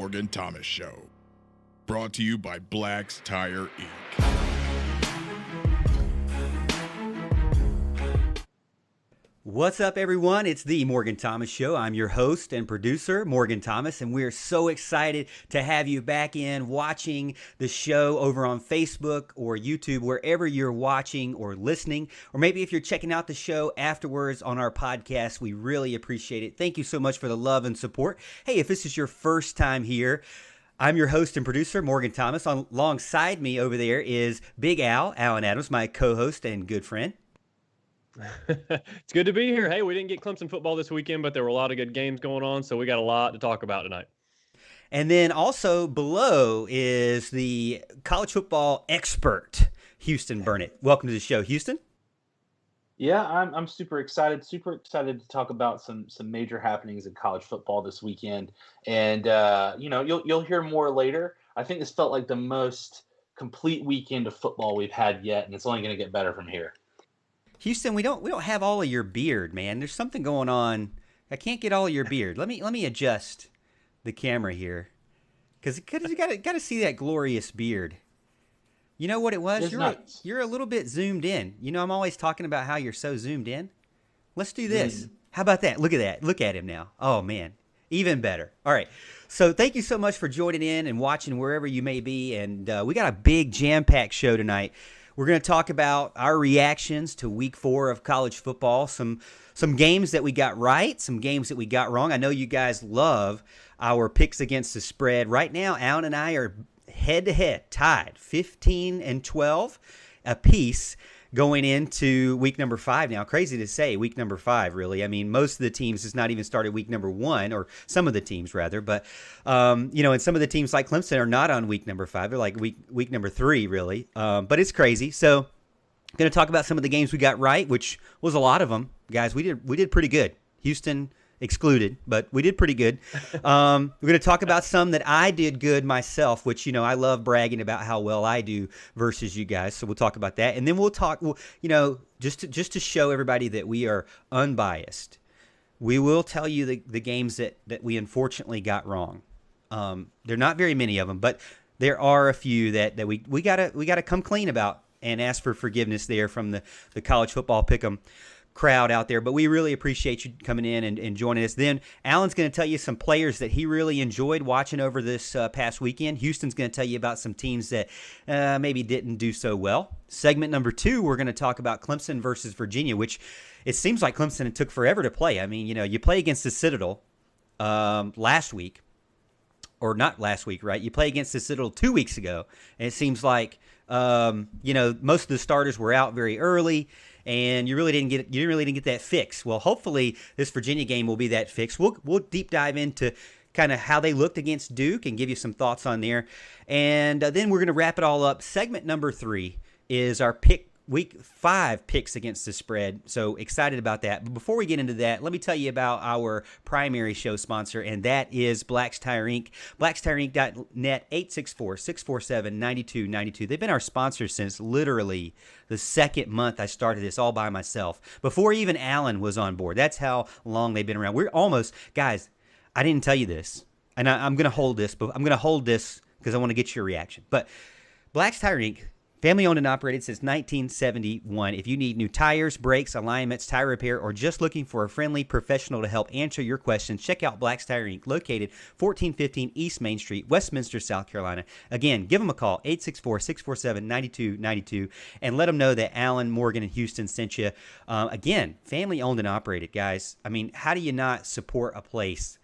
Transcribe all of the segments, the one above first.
Morgan Thomas Show. Brought to you by Black's Tire Inc. What's up, everyone? It's the Morgan Thomas Show. I'm your host and producer, Morgan Thomas, and we're so excited to have you back in watching the show over on Facebook or YouTube, wherever you're watching or listening, or maybe if you're checking out the show afterwards on our podcast. We really appreciate it. Thank you so much for the love and support. Hey, if this is your first time here, I'm your host and producer, Morgan Thomas. Alongside me over there is Big Al, Alan Adams, my co-host and good friend. It's good to be here. Hey, we didn't get Clemson football this weekend, but there were a lot of good games going on, so we got a lot to talk about tonight. And then also below is the college football expert, Houston Burnett. Welcome to the show, Houston. Yeah, I'm super excited to talk about some major happenings in college football this weekend. And you'll hear more later. I think this felt like the most complete weekend of football we've had yet, and it's only going to get better from here. Houston, we don't have all of your beard, man. There's something going on. I can't get all of your beard. Let me adjust the camera here, because you got to see that glorious beard. You know what it was? You're a little bit zoomed in. You know, I'm always talking about how you're so zoomed in. Let's do this. How about that? Look at that. Look at him now. Oh man, even better. All right. So thank you so much for joining in and watching wherever you may be. And we got a big jam-packed show tonight. We're going to talk about our reactions to week 4 of college football, some games that we got right, some games that we got wrong. I know you guys love our picks against the spread. Right now, Alan and I are head-to-head, tied, 15-12 apiece going into week number 5 now. Crazy to say, week number 5, really. I mean, most of the teams has not even started week number 1, or some of the teams, rather. But, and some of the teams like Clemson are not on week number 5. They're like week number 3, really. But it's crazy. So I'm going to talk about some of the games we got right, which was a lot of them. Guys, we did pretty good. Houston excluded, but we did pretty good. We're going to talk about some that I did good myself, which, I love bragging about how well I do versus you guys. So we'll talk about that. And then we'll talk, just to show everybody that we are unbiased. We will tell you the games that we unfortunately got wrong. There are not very many of them, but there are a few that we gotta come clean about and ask for forgiveness there from the college football pick'em crowd out there. But we really appreciate you coming in and joining us. Then Alan's going to tell you some players that he really enjoyed watching over this past weekend. Houston's going to tell you about some teams that maybe didn't do so well. Segment number 2, we're going to talk about Clemson versus Virginia, which it seems like Clemson took forever to play. I mean, you play against the Citadel last week, or not last week, right? You play against the Citadel 2 weeks ago, and it seems like most of the starters were out very early, and you really didn't get that fix. Well, hopefully this Virginia game will be that fix. We'll deep dive into kind of how they looked against Duke and give you some thoughts on there, and then we're going to wrap it all up. Segment number 3 is our Week 5 picks against the spread. So excited about that. But before we get into that, let me tell you about our primary show sponsor, and that is Black's Tire Inc. Black'sTireInc.net, 864-647-9292. They've been our sponsor since literally the second month I started this all by myself, before even Alan was on board. That's how long they've been around. We're almost, guys, I didn't tell you this, and I'm going to hold this, but I'm going to hold this because I want to get your reaction. But Black's Tire Inc., family owned and operated since 1971. If you need new tires, brakes, alignments, tire repair, or just looking for a friendly professional to help answer your questions, check out Black's Tire Inc., located 1415 East Main Street, Westminster, South Carolina. Again, give them a call, 864-647-9292, and let them know that Alan, Morgan, and Houston sent you. Again, family owned and operated, guys. I mean, how do you not support a place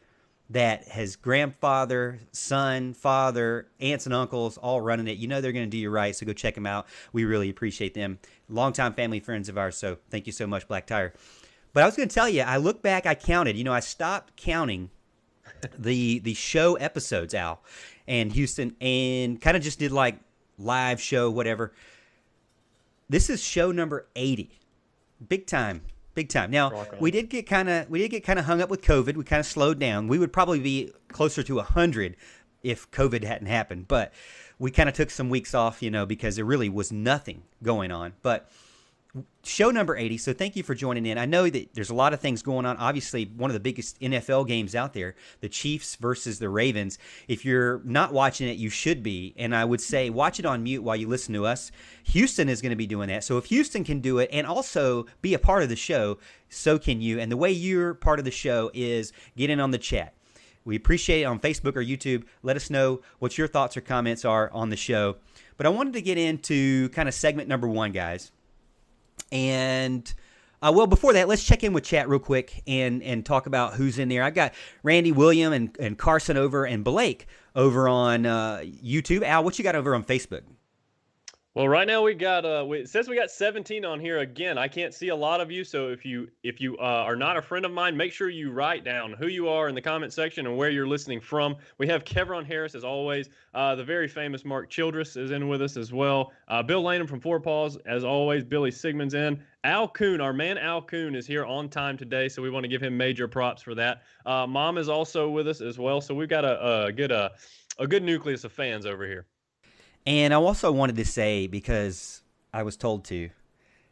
that has grandfather, son, father, aunts and uncles all running it? You know they're going to do you right, so go check them out. We really appreciate them. Longtime family friends of ours, so thank you so much, Black Tire. But I was going to tell you, I look back, I counted. I stopped counting the show episodes, Al and Houston, and kind of just did like live show, whatever. This is show number 80. Big time. Big time. Now, we did get kind of hung up with COVID. We kind of slowed down. We would probably be closer to 100 if COVID hadn't happened. But we kind of took some weeks off, because there really was nothing going on. But show number 80. So thank you for joining in. I know that there's a lot of things going on. Obviously, one of the biggest NFL games out there, the Chiefs versus the Ravens. If you're not watching it, you should be. And I would say watch it on mute while you listen to us. Houston is going to be doing that. So if Houston can do it and also be a part of the show, so can you. And the way you're part of the show is get in on the chat. We appreciate it on Facebook or YouTube. Let us know what your thoughts or comments are on the show. But I wanted to get into kind of segment number 1, guys. And, well, before that, let's check in with chat real quick and talk about who's in there. I've got Randy, William, and Carson over, and Blake over on YouTube. Al, what you got over on Facebook? Well, right now we got it says we got 17 on here again. I can't see a lot of you, so if you are not a friend of mine, make sure you write down who you are in the comment section and where you're listening from. We have Kevron Harris as always. The very famous Mark Childress is in with us as well. Bill Lanham from Four Paws as always. Billy Sigmund's in. Al Kuhn, our man Al Kuhn, is here on time today, so we want to give him major props for that. Mom is also with us as well, so we've got a good nucleus of fans over here. And I also wanted to say, because I was told to,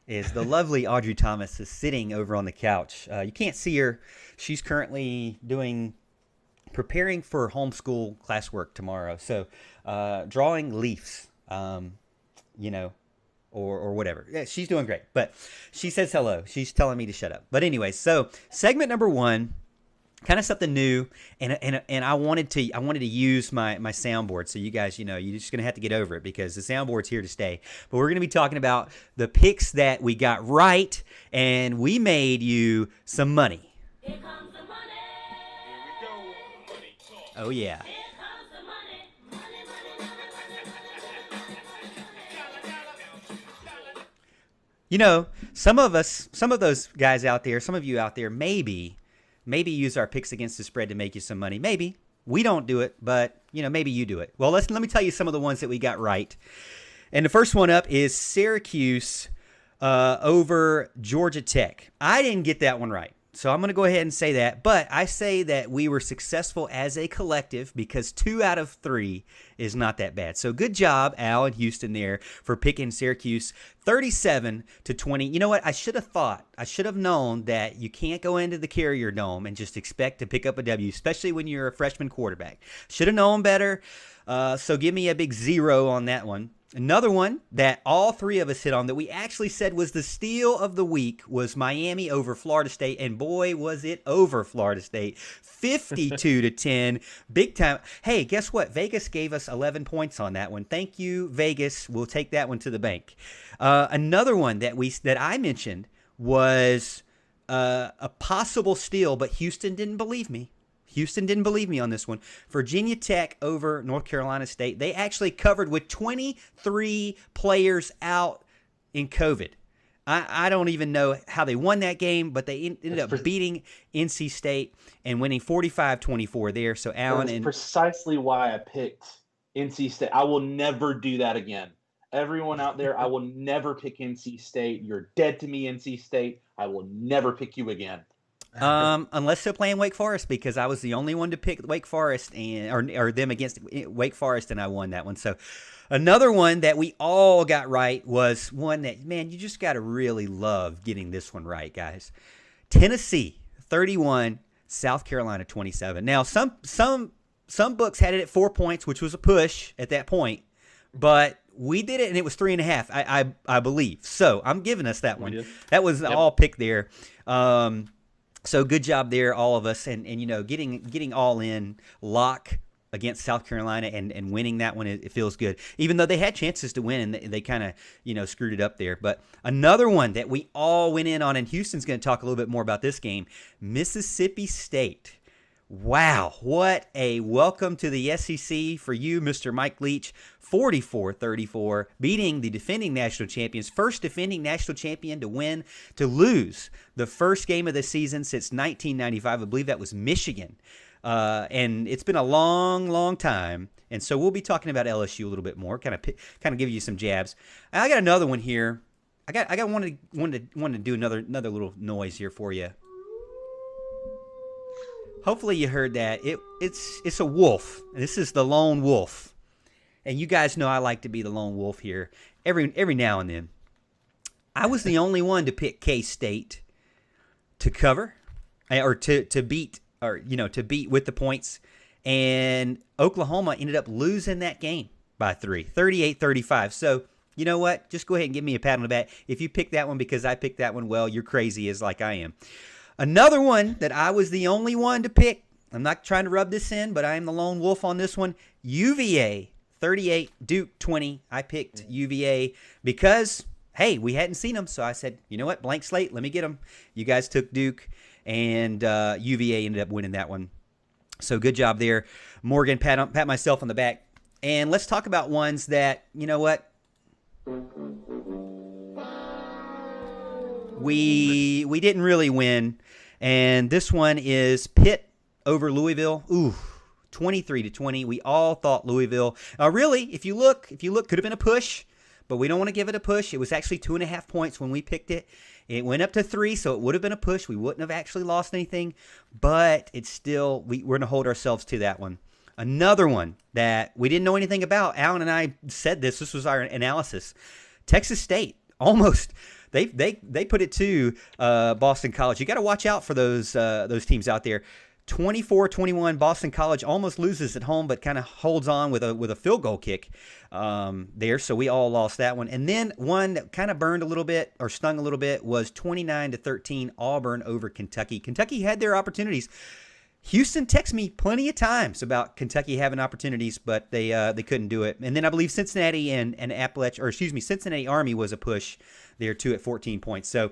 is the lovely Audrey Thomas is sitting over on the couch. You can't see her. She's currently preparing for homeschool classwork tomorrow. So drawing leaves, or whatever. Yeah, she's doing great. But she says hello. She's telling me to shut up. But anyway, so segment number 1. Kind of something new, and I wanted to use my soundboard. So you guys, you're just gonna have to get over it because the soundboard's here to stay. But we're gonna be talking about the picks that we got right, and we made you some money. Here comes the money. Here we go. Money talk. Oh yeah. Here comes the money. Some of those guys out there, some of you out there, maybe use our picks against the spread to make you some money. Maybe. We don't do it, but, maybe you do it. Well, let me tell you some of the ones that we got right. And the first one up is Syracuse over Georgia Tech. I didn't get that one right. So I'm going to go ahead and say that. But I say that we were successful as a collective because 2 out of 3 is not that bad. So good job, Al and Houston there, for picking Syracuse 37-20. You know what? I should have known that you can't go into the Carrier Dome and just expect to pick up a W, especially when you're a freshman quarterback. Should have known better. So give me a big 0 on that one. Another one that all 3 of us hit on that we actually said was the steal of the week was Miami over Florida State, and boy, was it over Florida State. 52-10, big time. Hey, guess what? Vegas gave us 11 points on that one. Thank you, Vegas. We'll take that one to the bank. Another one that I mentioned was a possible steal, but Houston didn't believe me. Houston didn't believe me on this one. Virginia Tech over North Carolina State. They actually covered with 23 players out in COVID. I don't even know how they won that game, but they ended up beating NC State and winning 45-24 there. So Allen, that's precisely why I picked NC State. I will never do that again. Everyone out there, I will never pick NC State. You're dead to me, NC State. I will never pick you again. Unless they're playing Wake Forest, because I was the only one to pick Wake Forest or them against Wake Forest, and I won that one. So another one that we all got right was one that, man, you just got to really love getting this one right, guys. Tennessee 31, South Carolina 27. Now some books had it at 4 points, which was a push at that point, but we did it and it was 3.5. I believe. So I'm giving us that one. That was all picked there. So good job there, all of us, and getting all in lock against South Carolina and winning that one, it feels good. Even though they had chances to win and they kind of screwed it up there. But another one that we all went in on, and Houston's going to talk a little bit more about this game, Mississippi State. Wow, what a welcome to the SEC for you, Mr. Mike Leach. 44-34, beating the defending national champions, first defending national champion to lose the first game of the season since 1995. I believe that was Michigan. And it's been a long, long time. And so we'll be talking about LSU a little bit more, kind of give you some jabs. I got another one here. I wanted to do another little noise here for you. Hopefully you heard that. It's a wolf. This is the lone wolf. And you guys know I like to be the lone wolf here every now and then. I was the only one to pick K-State to cover or to beat to beat with the points. And Oklahoma ended up losing that game by 38-35. So, you know what? Just go ahead and give me a pat on the back. If you picked that one because I picked that one, well, you're crazy as like I am. Another one that I was the only one to pick, I'm not trying to rub this in, but I am the lone wolf on this one. UVA 38, Duke 20. I picked UVA because, hey, we hadn't seen them. So I said, you know what? Blank slate. Let me get them. You guys took Duke, and UVA ended up winning that one. So good job there. Morgan, pat myself on the back. And let's talk about ones that, you know what? We didn't really win. And this one is Pitt over Louisville. Ooh, 23-20. We all thought Louisville. Really, if you look, could have been a push, but we don't want to give it a push. It was actually 2.5 points when we picked it. It went up to 3, so it would have been a push. We wouldn't have actually lost anything, but it's still, we're going to hold ourselves to that one. Another one that we didn't know anything about. Alan and I said this. This was our analysis. Texas State almost. They put it to Boston College. You got to watch out for those teams out there. 24-21, Boston College almost loses at home, but kind of holds on with a field goal kick there. So we all lost that one. And then one that kind of burned a little bit or stung a little bit was 29-13, Auburn over Kentucky. Kentucky had their opportunities. Houston texted me plenty of times about Kentucky having opportunities, but they couldn't do it. And then I believe Cincinnati and Cincinnati Army was a push there too at 14 points. So,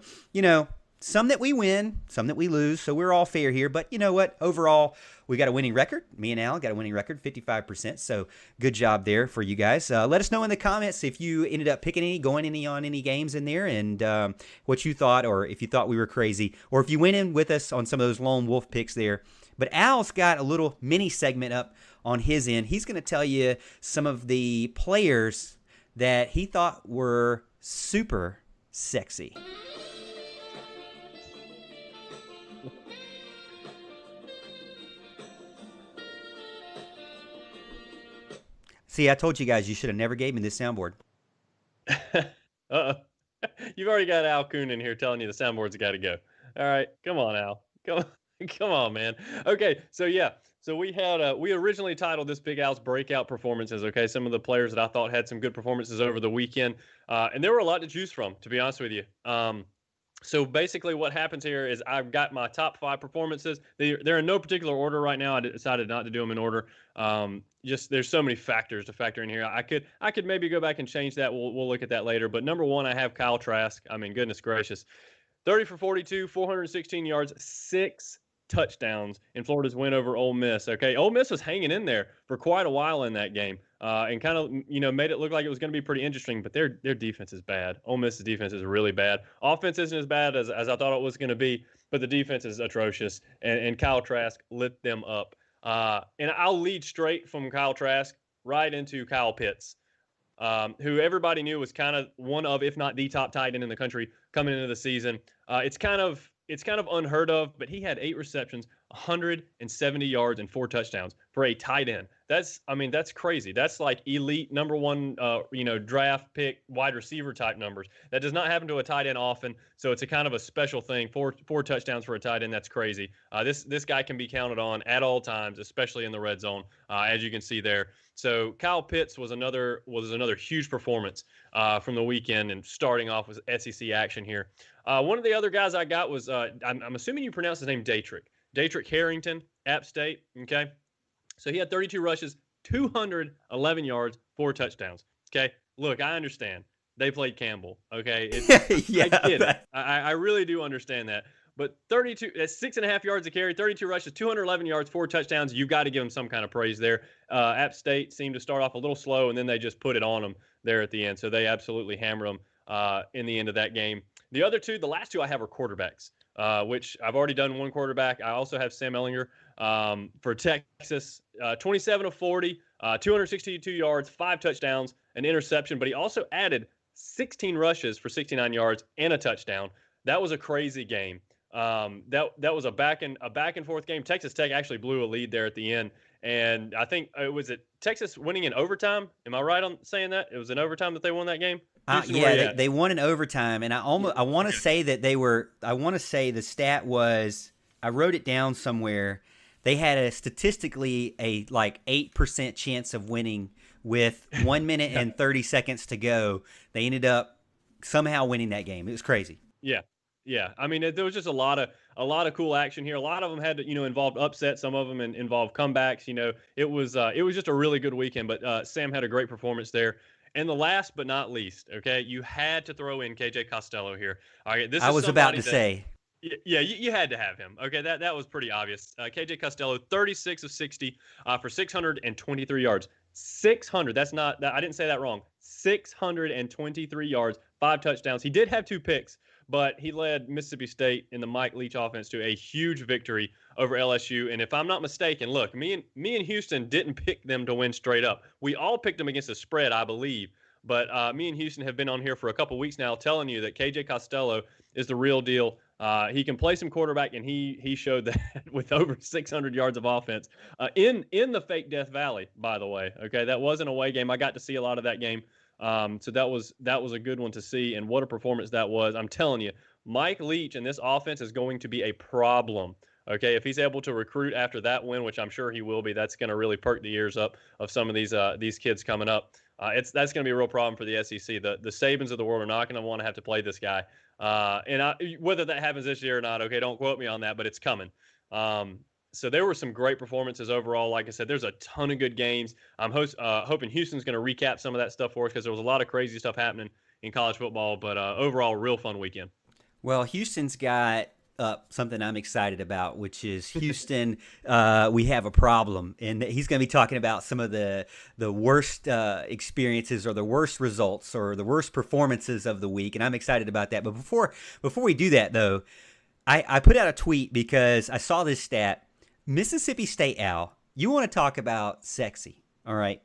some that we win, some that we lose. So we're all fair here. But you know what? Overall, we got a winning record. Me and Al got a winning record, 55%. So good job there for you guys. Let us know in the comments if you ended up picking on any games in there, and what you thought, or if you thought we were crazy, or if you went in with us on some of those lone wolf picks there. But Al's got a little mini segment up on his end. He's going to tell you some of the players that he thought were super sexy. See, I told you guys you should have never gave me this soundboard. Uh-oh. You've already got Al Kuhn in here telling you the soundboard's got to go. All right, come on, Al. Come on, man. Okay, so yeah. So we originally titled this Big Al's Breakout Performances, okay? Some of the players that I thought had some good performances over the weekend. And there were a lot to choose from, to be honest with you. So basically what happens here is I've got my top 5 performances. They're in no particular order right now. I decided not to do them in order. Just there's so many factors to factor in here. I could maybe go back and change that. We'll look at that later. But number 1, I have Kyle Trask. I mean, goodness gracious. 30 for 42, 416 yards, 6 touchdowns in Florida's win over Ole Miss. Okay, Ole Miss was hanging in there for quite a while in that game, and kind of made it look like it was going to be pretty interesting. But their defense is bad. Ole Miss's defense is really bad. Offense isn't as bad as I thought it was going to be, but the defense is atrocious. And Kyle Trask lit them up. And I'll lead straight from Kyle Trask right into Kyle Pitts, who everybody knew was kind of one of, if not the top tight end in the country coming into the season. It's kind of unheard of, but he had 8 receptions, 170 yards, and 4 touchdowns for a tight end. That's crazy. That's like elite number 1, draft pick wide receiver type numbers. That does not happen to a tight end often, so it's a kind of a special thing. 4 touchdowns for a tight end. That's crazy. This guy can be counted on at all times, especially in the red zone, as you can see there. So Kyle Pitts was another huge performance from the weekend, and starting off with SEC action here. One of the other guys I got was I'm assuming you pronounce his name Daytrick Harrington, App State. Okay, so he had 32 rushes, 211 yards, 4 touchdowns. Okay, look, I understand they played Campbell. Okay, yeah, I get it. I really do understand that. But 6.5 yards a carry, 32 rushes, 211 yards, 4 touchdowns. You've got to give him some kind of praise there. App State seemed to start off a little slow, and then they just put it on them there at the end. So they absolutely hammered them in the end of that game. The last two I have are quarterbacks, which I've already done one quarterback. I also have Sam Ehlinger for Texas, 27 of 40, 262 yards, 5 touchdowns, an interception. But he also added 16 rushes for 69 yards and a touchdown. That was a crazy game. That was a back and forth game. Texas Tech actually blew a lead there at the end, And I think was it Texas winning in overtime? Am I right on saying that? It was in overtime that they won that game? Houston, where Yeah, you they, at? they won in overtime, and I want to say that they were. I want to say the stat was. I wrote it down somewhere. They had a statistically a like 8% chance of winning with 1 minute and 30 seconds to go. They ended up somehow winning that game. It was crazy. Yeah, yeah. I mean, there was just a lot of cool action here. A lot of them had to, involved upsets. Some of them involved comebacks. It was just a really good weekend. But Sam had a great performance there. And the last but not least, okay, you had to throw in KJ Costello here. All right, this I is was about somebody to that say. yeah, you had to have him. Okay, that was pretty obvious. KJ Costello, 36 of 60 for 623 yards. 600. That's not. I didn't say that wrong. 623 yards, 5 touchdowns. He did have 2 picks, but he led Mississippi State in the Mike Leach offense to a huge victory over LSU. And if I'm not mistaken, look, me and Houston didn't pick them to win straight up. We all picked them against the spread, I believe. But me and Houston have been on here for a couple weeks now telling you that KJ Costello is the real deal. He can play some quarterback, and he showed that with over 600 yards of offense in the fake Death Valley, by the way. Okay, that was an away game. I got to see a lot of that game. So that was a good one to see, and what a performance that was. I'm telling you, Mike Leach and this offense is going to be a problem. Okay, if he's able to recruit after that win, which I'm sure he will be, that's going to really perk the ears up of some of these kids coming up. That's going to be a real problem for the SEC. The Sabans of the world are not going to want to have to play this guy. Whether that happens this year or not, okay, don't quote me on that, but it's coming. So there were some great performances overall. Like I said, there's a ton of good games. I'm hoping Houston's going to recap some of that stuff for us because there was a lot of crazy stuff happening in college football. But overall, real fun weekend. Well, Houston's got something I'm excited about, which is Houston. We have a problem, and he's going to be talking about some of the worst experiences or the worst results or the worst performances of the week, and I'm excited about that. But before we do that, though, I put out a tweet because I saw this stat. Mississippi State, Al, you want to talk about sexy, all right?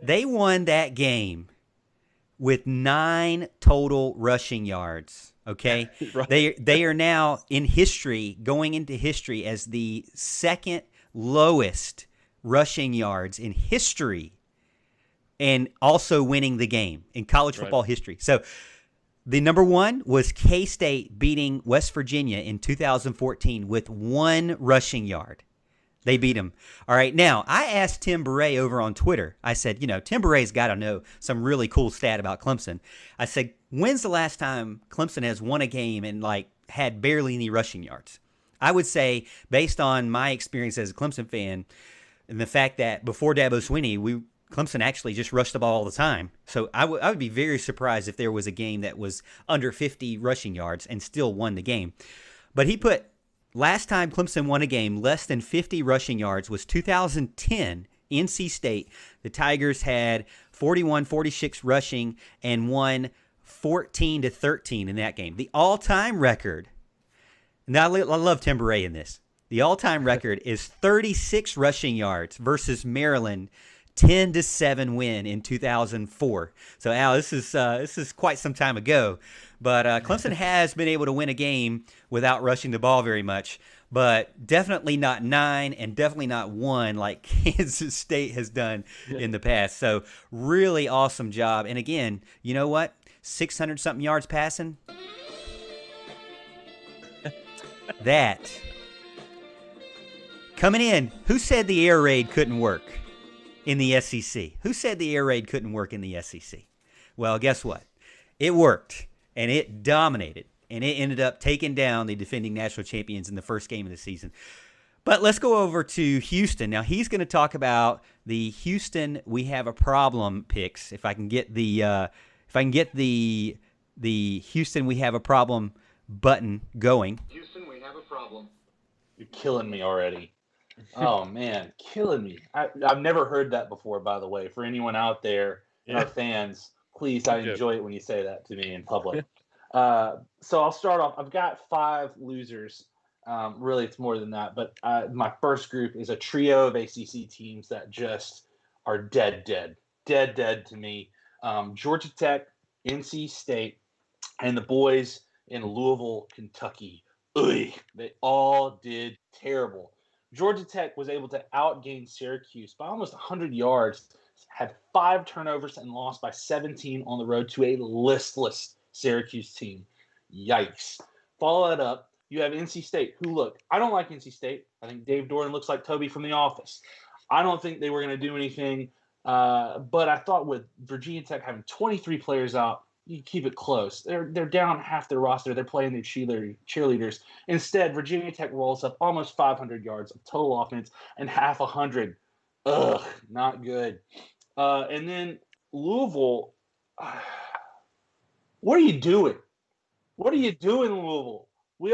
They won that game with 9 total rushing yards. Okay, Right. they are now in history, going into history as the second lowest rushing yards in history, and also winning the game in college football history. So the number one was K-State beating West Virginia in 2014 with 1 rushing yard. They beat him. All right. Now, I asked Tim Beret over on Twitter. I said, Tim Beret's got to know some really cool stat about Clemson. I said, when's the last time Clemson has won a game and had barely any rushing yards? I would say, based on my experience as a Clemson fan, and the fact that before Dabo Swinney, Clemson actually just rushed the ball all the time. So I would be very surprised if there was a game that was under 50 rushing yards and still won the game. But he put, last time Clemson won a game less than 50 rushing yards was 2010, NC State. The Tigers had 41-46 rushing and won 14-13 in that game. The all-time record, now I love Tim Beret in this, the all-time record is 36 rushing yards versus Maryland, 10-7 win in 2004. So Al, this is quite some time ago, but Clemson has been able to win a game without rushing the ball very much, but definitely not 9 and definitely not 1 like Kansas State has done in the past. So really awesome job. And again, you know what? 600 something yards passing. That coming in. Who said the air raid couldn't work in the SEC? Who said the air raid couldn't work in the SEC? Well, guess what? It worked, and it dominated, and it ended up taking down the defending national champions in the first game of the season. But let's go over to Houston. Now, he's going to talk about the Houston We Have a Problem picks. If I can get the Houston We Have a Problem button going. Houston, we have a problem. You're killing me already. Oh, man, killing me. I've never heard that before, by the way. For anyone out there and our fans, please, I enjoy it when you say that to me in public. So I'll start off. I've got 5 losers. Really, it's more than that. But my first group is a trio of ACC teams that just are dead to me. Georgia Tech, NC State, and the boys in Louisville, Kentucky. They all did terrible. Georgia Tech was able to outgain Syracuse by almost 100 yards, had 5 turnovers, and lost by 17 on the road to a listless Syracuse team. Yikes. Follow that up. You have NC State, who, look, I don't like NC State. I think Dave Doran looks like Toby from The Office. I don't think they were going to do anything. But I thought with Virginia Tech having 23 players out, you keep it close. They're down half their roster. They're playing their cheerleaders. Instead, Virginia Tech rolls up almost 500 yards of total offense and half 100. Ugh, not good. And then Louisville, what are you doing? What are you doing, Louisville? We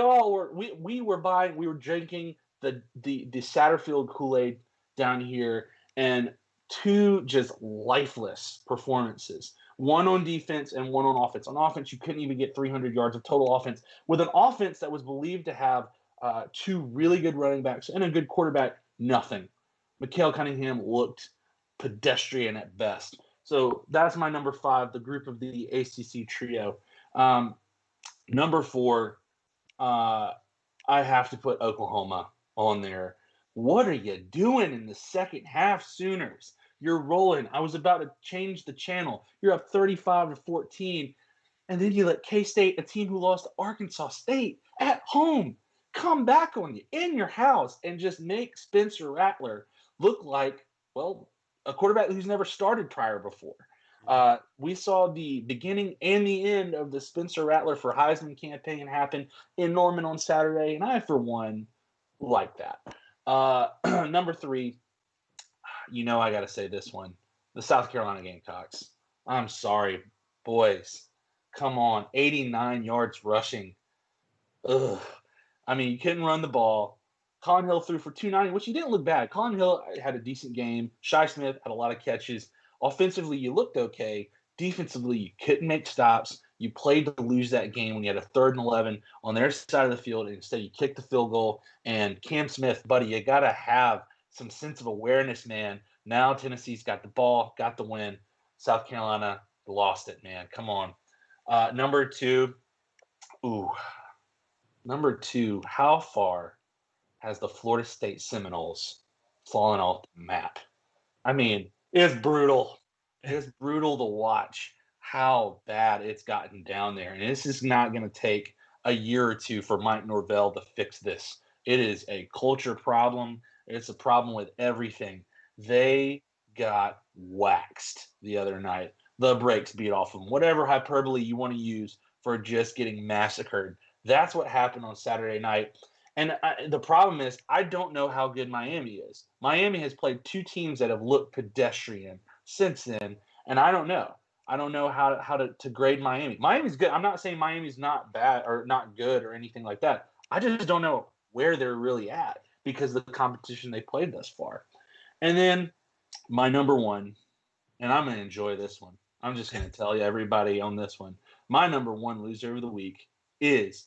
were drinking the Satterfield Kool-Aid down here, and 2 just lifeless performances. One on defense and one on offense. On offense, you couldn't even get 300 yards of total offense with an offense that was believed to have 2 really good running backs and a good quarterback. Nothing. Mikael Cunningham looked pedestrian at best. So that's my number 5, the group of the ACC trio. Number 4, I have to put Oklahoma on there. What are you doing in the second half, Sooners? You're rolling. I was about to change the channel. You're up 35-14, and then you let K-State, a team who lost to Arkansas State at home, come back on you in your house and just make Spencer Rattler look like, well, a quarterback who's never started prior before. We saw the beginning and the end of the Spencer Rattler for Heisman campaign happen in Norman on Saturday, and I, for one, like that. Number 3, I got to say this one. The South Carolina Gamecocks. I'm sorry, boys. Come on. 89 yards rushing. Ugh. I mean, you couldn't run the ball. Colin Hill threw for 290, which he didn't look bad. Colin Hill had a decent game. Shi Smith had a lot of catches. Offensively, you looked okay. Defensively, you couldn't make stops. You played to lose that game when you had a 3rd and 11 on their side of the field, and instead you kicked the field goal. And Cam Smith, buddy, you got to have some sense of awareness, man. Now Tennessee's got the ball, got the win. South Carolina lost it, man. Come on. Number 2, how far has the Florida State Seminoles fallen off the map? I mean, it's brutal. It's brutal to watch how bad it's gotten down there. And this is not going to take a year or 2 for Mike Norvell to fix this. It is a culture problem. It's a problem with everything. They got waxed the other night. The brakes beat off them. Whatever hyperbole you want to use for just getting massacred. That's what happened on Saturday night. And the problem is, I don't know how good Miami is. Miami has played 2 teams that have looked pedestrian since then, and I don't know. I don't know how to grade Miami. Miami's good. I'm not saying Miami's not bad or not good or anything like that. I just don't know where they're really at because of the competition they played thus far. And then my number 1, and I'm going to enjoy this one. I'm just going to tell you, everybody, on this one. My number 1 loser of the week is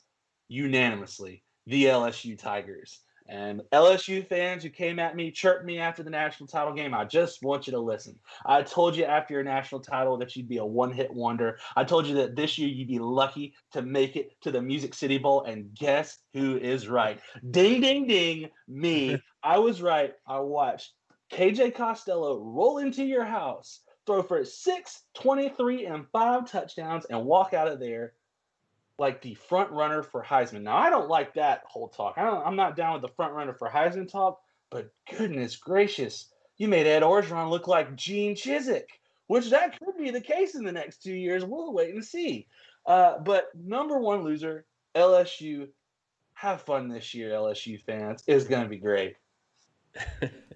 unanimously the LSU Tigers. And LSU fans who came at me, chirped me after the national title game, I just want you to listen. I told you after your national title that you'd be a one-hit wonder. I told you that this year you'd be lucky to make it to the Music City Bowl, and guess who is right? Ding, ding, ding, me. I was right. I watched KJ Costello roll into your house, throw for 6, 23, and 5 touchdowns, and walk out of there like the front runner for Heisman. Now, I don't like that whole talk. I'm not down with the front runner for Heisman talk, but goodness gracious, you made Ed Orgeron look like Gene Chizik, which that could be the case in the next 2 years. We'll wait and see. But number 1 loser, LSU. Have fun this year, LSU fans. It's going to be great.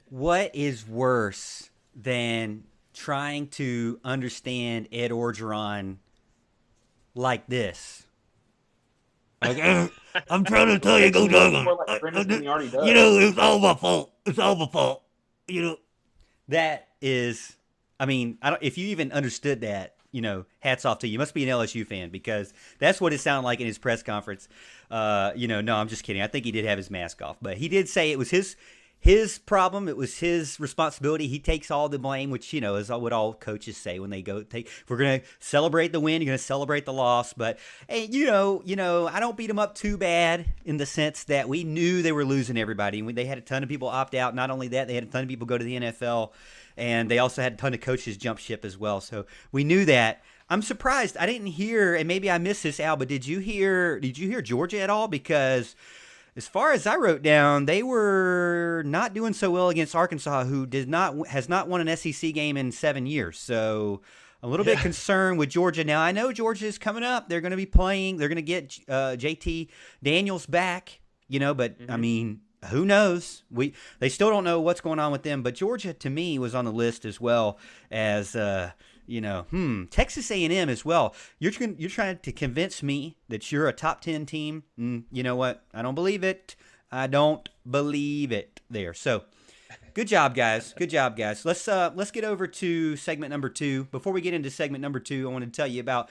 What is worse than trying to understand Ed Orgeron like this? Like, I'm trying to tell you, go dog. It's all my fault. It's all my fault. That is, I mean, if you even understood that, hats off to you. You must be an LSU fan, because that's what it sounded like in his press conference. No, I'm just kidding. I think he did have his mask off, but he did say it was his problem. It was his responsibility. He takes all the blame, which, is what all coaches say when they go take. If we're going to celebrate the win, you're going to celebrate the loss. But, hey, I don't beat them up too bad in the sense that we knew they were losing everybody. They had a ton of people opt out. Not only that, they had a ton of people go to the NFL, and they also had a ton of coaches jump ship as well. So we knew that. I'm surprised. I didn't hear, and maybe I missed this, Al, but did you hear Georgia at all? Because as far as I wrote down, they were not doing so well against Arkansas, who has not won an SEC game in 7 years. So a little bit concerned with Georgia. Now, I know Georgia is coming up. They're going to be playing. They're going to get JT Daniels back, but, I mean, who knows? They still don't know what's going on with them. But Georgia, to me, was on the list as well as Texas A&M as well. You're trying to convince me that you're a top 10 team. You know what? I don't believe it. I don't believe it there. So, good job, guys. Good job, guys. Let's get over to segment number 2. Before we get into segment number 2, I want to tell you about.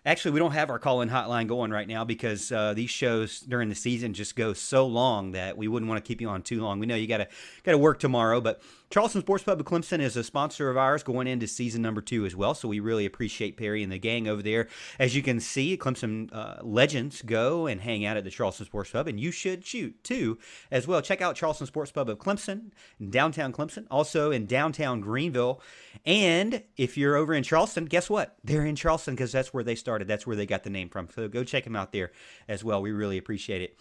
Actually, we don't have our call-in hotline going right now because these shows during the season just go so long that we wouldn't want to keep you on too long. We know you got to work tomorrow, but Charleston Sports Pub of Clemson is a sponsor of ours going into season number 2 as well, so we really appreciate Perry and the gang over there. As you can see, Clemson legends go and hang out at the Charleston Sports Pub, and you should too as well. Check out Charleston Sports Pub of Clemson in downtown Clemson, also in downtown Greenville. And if you're over in Charleston, guess what? They're in Charleston because that's where they started. That's where they got the name from. So go check them out there as well. We really appreciate it.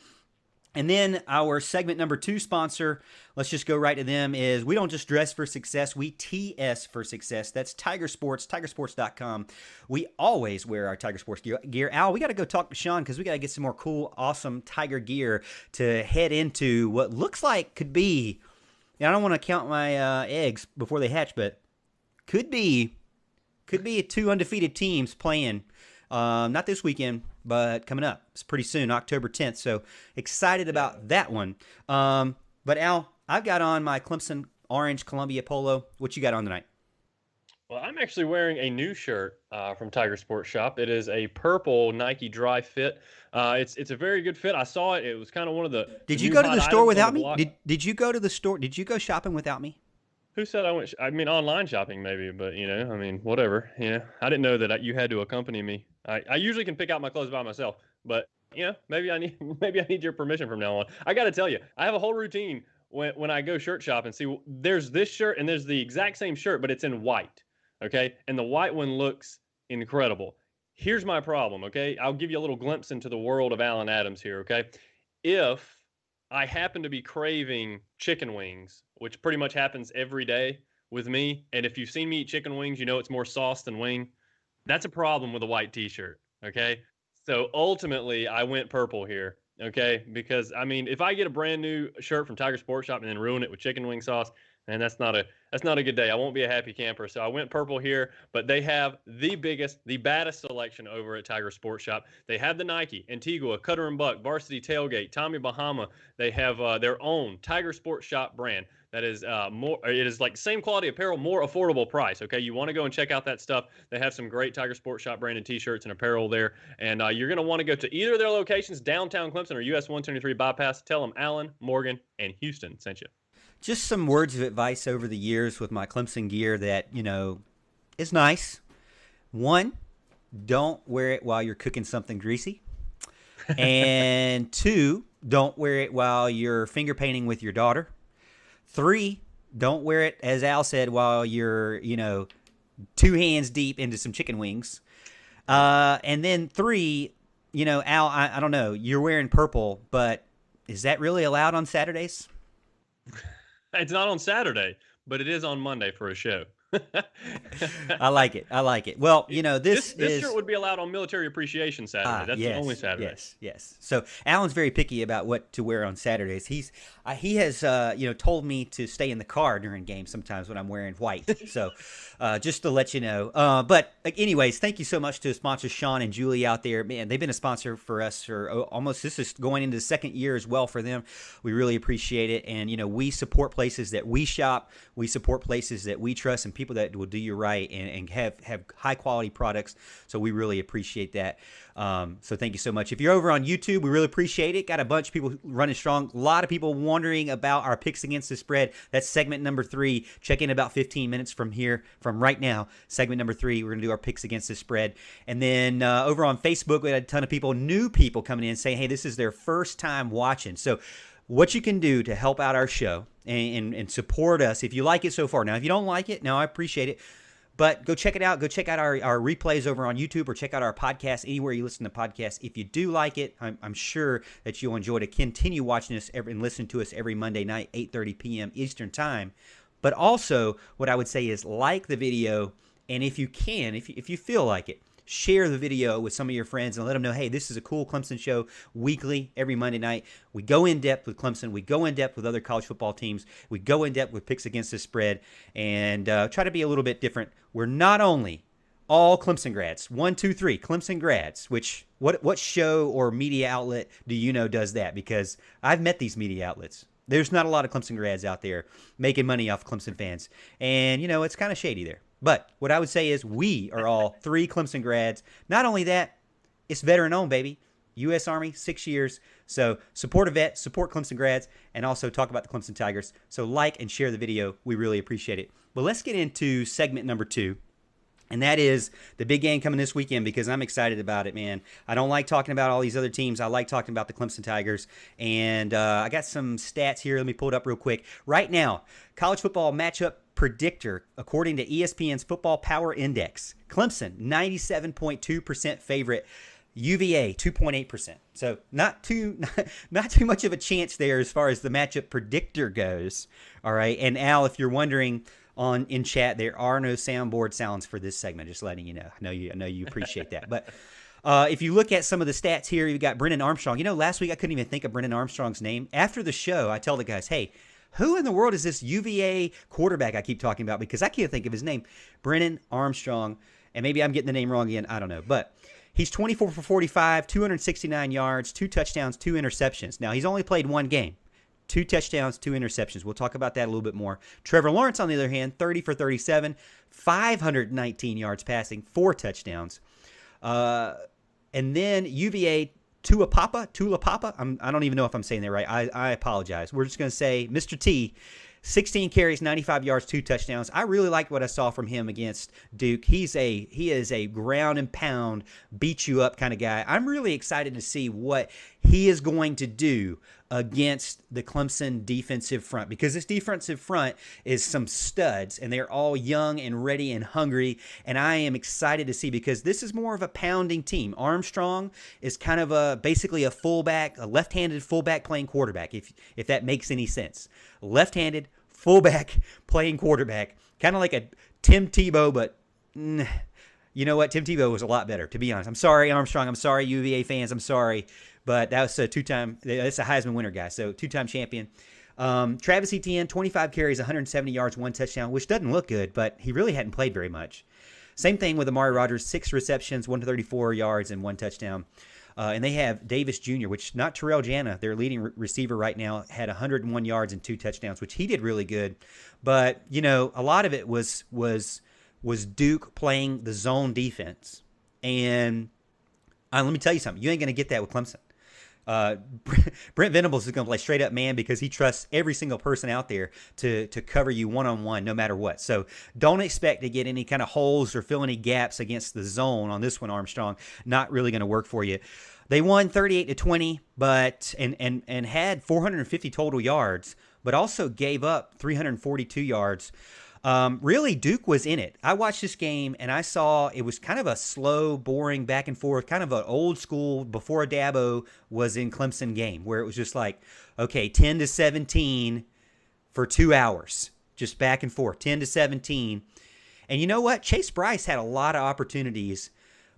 And then our segment number 2 sponsor, let's just go right to them, is we don't just dress for success, we TS for success. That's Tiger Sports, tigersports.com. We always wear our Tiger Sports gear. Al, we got to go talk to Sean because we got to get some more cool, awesome Tiger gear to head into what looks like could be, I don't want to count my eggs before they hatch, but could be 2 undefeated teams playing. Not this weekend, but coming up. It's pretty soon, October 10th. So excited about that one. But Al, I've got on my Clemson orange Columbia polo. What you got on tonight? Well, I'm actually wearing a new shirt from Tiger Sports Shop. It is a purple Nike Dry Fit. It's a very good fit. I saw it. It was kind of one of the. Did you go to the store without me? Did you go to the store? Did you go shopping without me? Who said I went? I mean, online shopping maybe, but whatever. I didn't know that you had to accompany me. I usually can pick out my clothes by myself, but maybe I need your permission from now on. I got to tell you, I have a whole routine when I go shirt shopping. See, there's this shirt and there's the exact same shirt, but it's in white. Okay, and the white one looks incredible. Here's my problem. Okay, I'll give you a little glimpse into the world of Alan Adams here. Okay, if I happen to be craving chicken wings, which pretty much happens every day with me. And if you've seen me eat chicken wings, it's more sauce than wing. That's a problem with a white t-shirt. Okay. So ultimately I went purple here. Okay. Because if I get a brand new shirt from Tiger Sports Shop and then ruin it with chicken wing sauce, and that's not a good day. I won't be a happy camper. So I went purple here, but they have the baddest selection over at Tiger Sports Shop. They have the Nike, Antigua, Cutter and Buck, Varsity Tailgate, Tommy Bahama. They have their own Tiger Sports Shop brand that is it is like same quality apparel, more affordable price. Okay. You want to go and check out that stuff. They have some great Tiger Sports Shop branded t-shirts and apparel there. And you're going to want to go to either of their locations, downtown Clemson or US 123 bypass. Tell them Allen, Morgan, and Houston sent you. Just some words of advice over the years with my Clemson gear that, is nice. 1, don't wear it while you're cooking something greasy. And 2, don't wear it while you're finger painting with your daughter. 3, don't wear it, as Al said, while you're, 2 hands deep into some chicken wings. And then 3, Al, I don't know, you're wearing purple, but is that really allowed on Saturdays? It's not on Saturday, but it is on Monday for a show. I like it. Well, this shirt would be allowed on Military Appreciation Saturday. That's the only Saturday. Yes. So Alan's very picky about what to wear on Saturdays. He has told me to stay in the car during games sometimes when I'm wearing white. So just to let you know. But anyways, thank you so much to sponsors Sean and Julie out there. Man, they've been a sponsor for us for almost, this is going into the second year as well for them. We really appreciate it. And we support places that we shop. We support places that we trust, and people people that will do you right and have high quality products. So we really appreciate that. So thank you so much. If you're over on YouTube, we really appreciate it. Got a bunch of people running strong. A lot of people wondering about our picks against the spread. That's segment number 3. Check in about 15 minutes from right now. Segment number 3, we're going to do our picks against the spread. And then over on Facebook, we had a ton of people, new people coming in saying, hey, this is their first time watching. So what you can do to help out our show and support us, if you like it so far. Now, if you don't like it, no, I appreciate it. But go check it out. Go check out our replays over on YouTube, or check out our podcast anywhere you listen to podcasts. If you do like it, I'm sure that you'll enjoy to continue watching us and listen to us every Monday night, 8:30 p.m. Eastern Time. But also, what I would say is like the video, and if you can, if you feel like it, share the video with some of your friends and let them know, hey, this is a cool Clemson show weekly, every Monday night. We go in depth with Clemson. We go in depth with other college football teams. We go in depth with picks against the spread, and try to be a little bit different. We're not only all Clemson grads, 1, 2, 3 Clemson grads, which what show or media outlet do you know does that? Because I've met these media outlets. There's not a lot of Clemson grads out there making money off Clemson fans. And, it's kind of shady there. But what I would say is we are all 3 Clemson grads. Not only that, it's veteran-owned, baby. U.S. Army, 6 years. So support a vet, support Clemson grads, and also talk about the Clemson Tigers. So like and share the video. We really appreciate it. But let's get into segment number 2. And that is the big game coming this weekend, because I'm excited about it, man. I don't like talking about all these other teams. I like talking about the Clemson Tigers. And I got some stats here. Let me pull it up real quick. Right now, college football matchup predictor, according to ESPN's Football Power Index, Clemson, 97.2% favorite. UVA, 2.8%. So not too much of a chance there as far as the matchup predictor goes. All right. And Al, if you're wondering, in chat, there are no soundboard sounds for this segment. Just letting you know. I know you appreciate that. But if you look at some of the stats here, you've got Brennan Armstrong. Last week I couldn't even think of Brennan Armstrong's name. After the show, I tell the guys, hey, who in the world is this UVA quarterback I keep talking about? Because I can't think of his name. Brennan Armstrong. And maybe I'm getting the name wrong again. I don't know. But he's 24 for 45, 269 yards, 2 touchdowns, 2 interceptions. Now, he's only played 1 game. 2 touchdowns, 2 interceptions. We'll talk about that a little bit more. Trevor Lawrence, on the other hand, 30 for 37, 519 yards passing, 4 touchdowns. And then UVA, Tulapapa. I don't even know if I'm saying that right. I apologize. We're just going to say Mr. T, 16 carries, 95 yards, 2 touchdowns. I really like what I saw from him against Duke. He is a ground and pound, beat you up kind of guy. I'm really excited to see what he is going to do against the Clemson defensive front, because this defensive front is some studs, and they're all young and ready and hungry, and I am excited to see, because this is more of a pounding team. Armstrong is kind of basically a fullback, a left-handed fullback playing quarterback, if that makes any sense. Left-handed fullback playing quarterback, kind of like a Tim Tebow, but you know what? Tim Tebow was a lot better, to be honest. I'm sorry, Armstrong. I'm sorry, UVA fans. I'm sorry. But that was that's a Heisman winner guy, so 2-time champion. Travis Etienne, 25 carries, 170 yards, 1 touchdown, which doesn't look good, but he really hadn't played very much. Same thing with Amari Rodgers, 6 receptions, 134 yards, and 1 touchdown. And they have Davis Jr., which not Terrell Jana, their leading receiver right now, had 101 yards and 2 touchdowns, which he did really good. But, a lot of it was Duke playing the zone defense. And let me tell you something. You ain't going to get that with Clemson. Brent Venables is going to play straight up man, because he trusts every single person out there to cover you one-on-one no matter what. So don't expect to get any kind of holes or fill any gaps against the zone on this one, Armstrong. Not really going to work for you. They won 38-20, but and had 450 total yards, but also gave up 342 yards. Really, Duke was in it. I watched this game, and I saw it was kind of a slow, boring, back and forth, kind of an old school before Dabo was in Clemson game, where it was just like, okay, 10-17 for 2 hours, just back and forth, 10-17. And you know what? Chase Bryce had a lot of opportunities,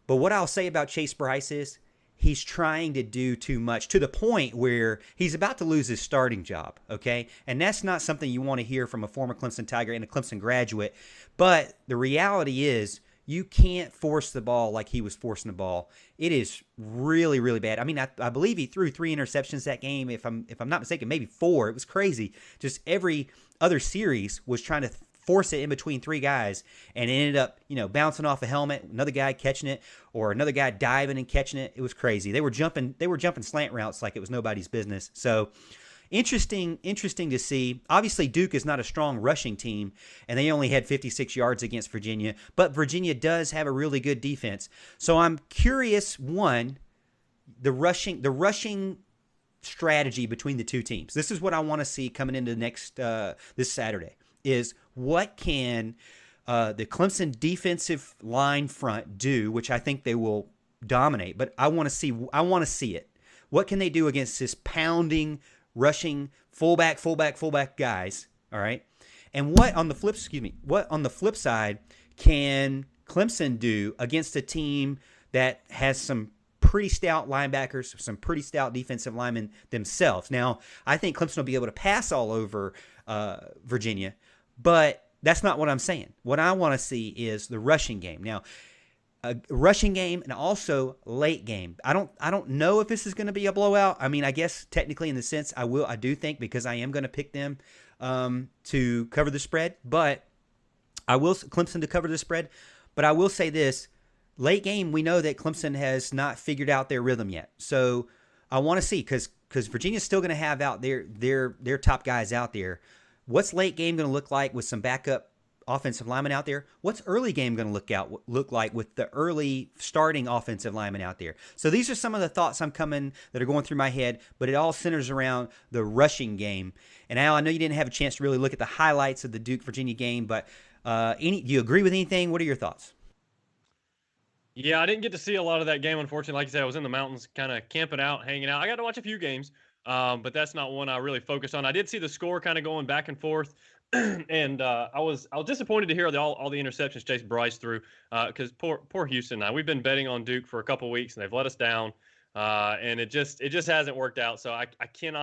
but what I'll say about Chase Bryce is he's trying to do too much, to the point where he's about to lose his starting job, okay? And that's not something you want to hear from a former Clemson Tiger and a Clemson graduate. But the reality is you can't force the ball like he was forcing the ball. It is really, really bad. I mean, I believe he threw 3 interceptions that game. If I'm not mistaken, maybe 4. It was crazy. Just every other series was trying to force it in between three guys, and it ended up, bouncing off a helmet, another guy catching it, or another guy diving and catching it. It was crazy. They were jumping slant routes like it was nobody's business. So interesting to see. Obviously, Duke is not a strong rushing team, and they only had 56 yards against Virginia, but Virginia does have a really good defense. So I'm curious, one, the rushing strategy between the two teams. This is what I want to see coming into this Saturday, is what can the Clemson defensive line front do, which I think they will dominate, but I want to see it. What can they do against this pounding, rushing fullback guys, all right? And what on the flip side can Clemson do against a team that has some pretty stout linebackers, some pretty stout defensive linemen themselves? Now, I think Clemson will be able to pass all over Virginia, but that's not what I'm saying. What I want to see is the rushing game. Now, a rushing game and also late game. I don't know if this is going to be a blowout. I mean, I guess technically in the sense I do think, because I am going to pick them to cover the spread, but Clemson to cover the spread. But I will say this, late game, we know that Clemson has not figured out their rhythm yet. So I want to see, because Virginia's still going to have out their top guys out there. What's late game going to look like with some backup offensive linemen out there? What's early game going to look like with the early starting offensive linemen out there? So these are some of the thoughts that are going through my head, but it all centers around the rushing game. And Al, I know you didn't have a chance to really look at the highlights of the Duke-Virginia game, but do you agree with anything? What are your thoughts? Yeah, I didn't get to see a lot of that game, unfortunately. Like I said, I was in the mountains kind of camping out, hanging out. I got to watch a few games, but that's not one I really focused on. I did see the score kind of going back and forth. And I was disappointed to hear all the interceptions Chase Bryce threw, because poor Houston. We've been betting on Duke for a couple weeks and they've let us down, and it just hasn't worked out. So I can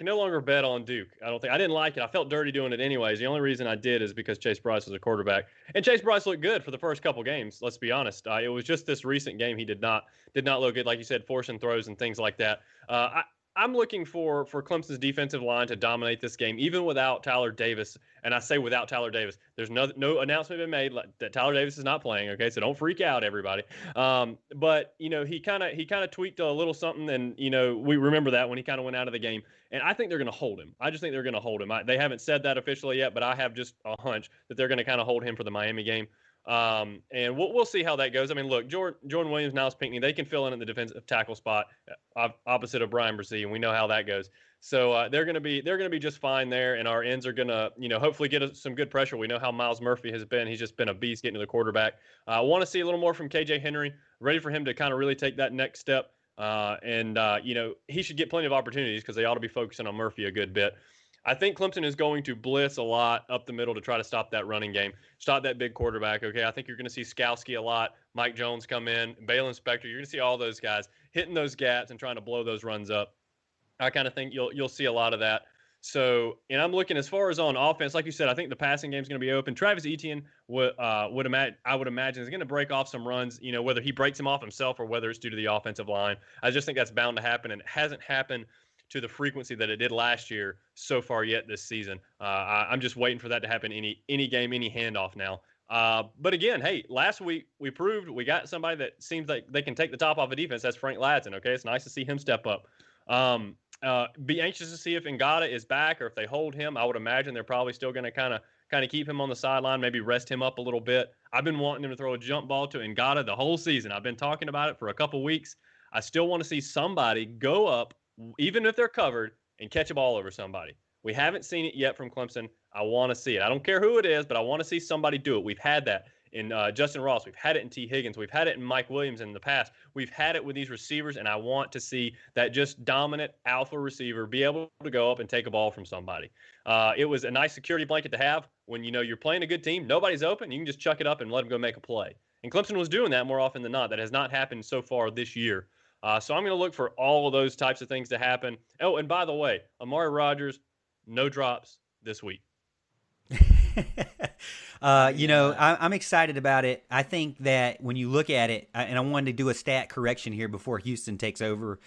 no longer bet on Duke. I didn't like it. I felt dirty doing it anyways. The only reason I did is because Chase Bryce was a quarterback, and Chase Bryce looked good for the first couple games. Let's be honest. It was just this recent game he did not look good, like you said, forcing throws and things like that. I'm looking for Clemson's defensive line to dominate this game, even without Tyler Davis. And I say without Tyler Davis. There's no announcement been made that Tyler Davis is not playing. Okay, so don't freak out, everybody. But he kind of tweaked a little something, and we remember that when he kind of went out of the game. And I think they're going to hold him. I just think they're going to hold him. They haven't said that officially yet, but I have just a hunch that they're going to kind of hold him for the Miami game. And we'll see how that goes. I mean, look, Jordan Williams, Niles Pinckney, they can fill in the defensive tackle spot opposite of Brian Brzee, and we know how that goes. So they're going to be just fine there, and our ends are going to hopefully get some good pressure. We know how Miles Murphy has been; he's just been a beast getting to the quarterback. I want to see a little more from KJ Henry, ready for him to kind of really take that next step. And he should get plenty of opportunities because they ought to be focusing on Murphy a good bit. I think Clemson is going to blitz a lot up the middle to try to stop that running game, stop that big quarterback. Okay, I think you're going to see Skowski a lot, Mike Jones come in, Balen Spector. You're going to see all those guys hitting those gaps and trying to blow those runs up. I kind of think you'll see a lot of that. So, and I'm looking as far as on offense, like you said, I think the passing game is going to be open. Travis Etienne I would imagine is going to break off some runs. Whether he breaks them off himself or whether it's due to the offensive line. I just think that's bound to happen, and it hasn't happened to the frequency that it did last year so far yet this season. I'm just waiting for that to happen any game, any handoff now. But again, hey, last week we proved we got somebody that seems like they can take the top off of defense. That's Frank Ladson. Okay, it's nice to see him step up. Be anxious to see if Ngata is back or if they hold him. I would imagine they're probably still going to kind of keep him on the sideline, maybe rest him up a little bit. I've been wanting him to throw a jump ball to Ngata the whole season. I've been talking about it for a couple weeks. I still want to see somebody go up, even if they're covered, and catch a ball over somebody. We haven't seen it yet from Clemson. I want to see it. I don't care who it is, but I want to see somebody do it. We've had that in Justin Ross. We've had it in T. Higgins. We've had it in Mike Williams in the past. We've had it with these receivers, and I want to see that just dominant alpha receiver be able to go up and take a ball from somebody. It was a nice security blanket to have when you're playing a good team. Nobody's open. You can just chuck it up and let them go make a play. And Clemson was doing that more often than not. That has not happened so far this year. So I'm going to look for all of those types of things to happen. Oh, and by the way, Amari Rodgers, no drops this week. I'm excited about it. I think that when you look at it, and I wanted to do a stat correction here before Houston takes over,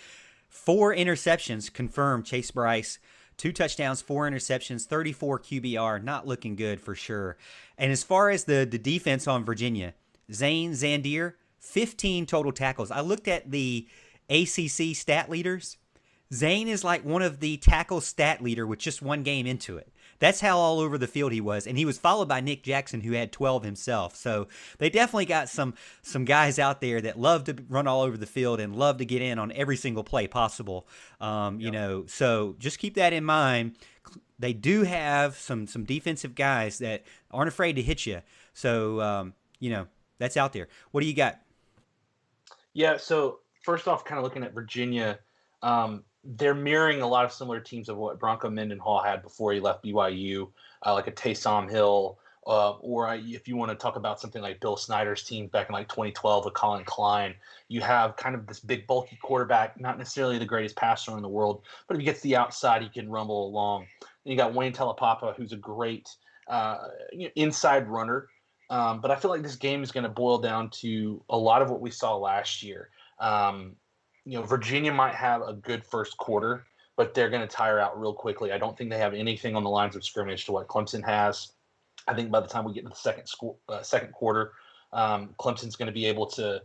4 interceptions confirmed Chase Bryce 2 touchdowns, 4 interceptions, 34 QBR. Not looking good for sure. And as far as the defense on Virginia, Zane Zandier, 15 total tackles. I looked at the ACC stat leaders. Zane is like one of the tackle stat leader with just 1 game into it. That's how all over the field he was. And he was followed by Nick Jackson, who had 12 himself. So they definitely got some guys out there that love to run all over the field and love to get in on every single play possible. You know, so just keep that in mind. They do have some defensive guys that aren't afraid to hit you. So, you know, that's out there. What do you got? Yeah, so first off, kind of looking at Virginia, they're mirroring a lot of similar teams of what Bronco Mendenhall had before he left BYU, like a Taysom Hill, or if you want to talk about something like Bill Snyder's team back in like 2012 with Colin Klein, you have kind of this big bulky quarterback, not necessarily the greatest passer in the world, but if he gets the outside, he can rumble along. And you got Wayne Telapapa, who's a great inside runner. But I feel like this game is going to boil down to a lot of what we saw last year. You know, Virginia might have a good first quarter, but they're going to tire out real quickly. I don't think they have anything on the lines of scrimmage to what Clemson has. I think by the time we get to the second quarter, Clemson's going to be able to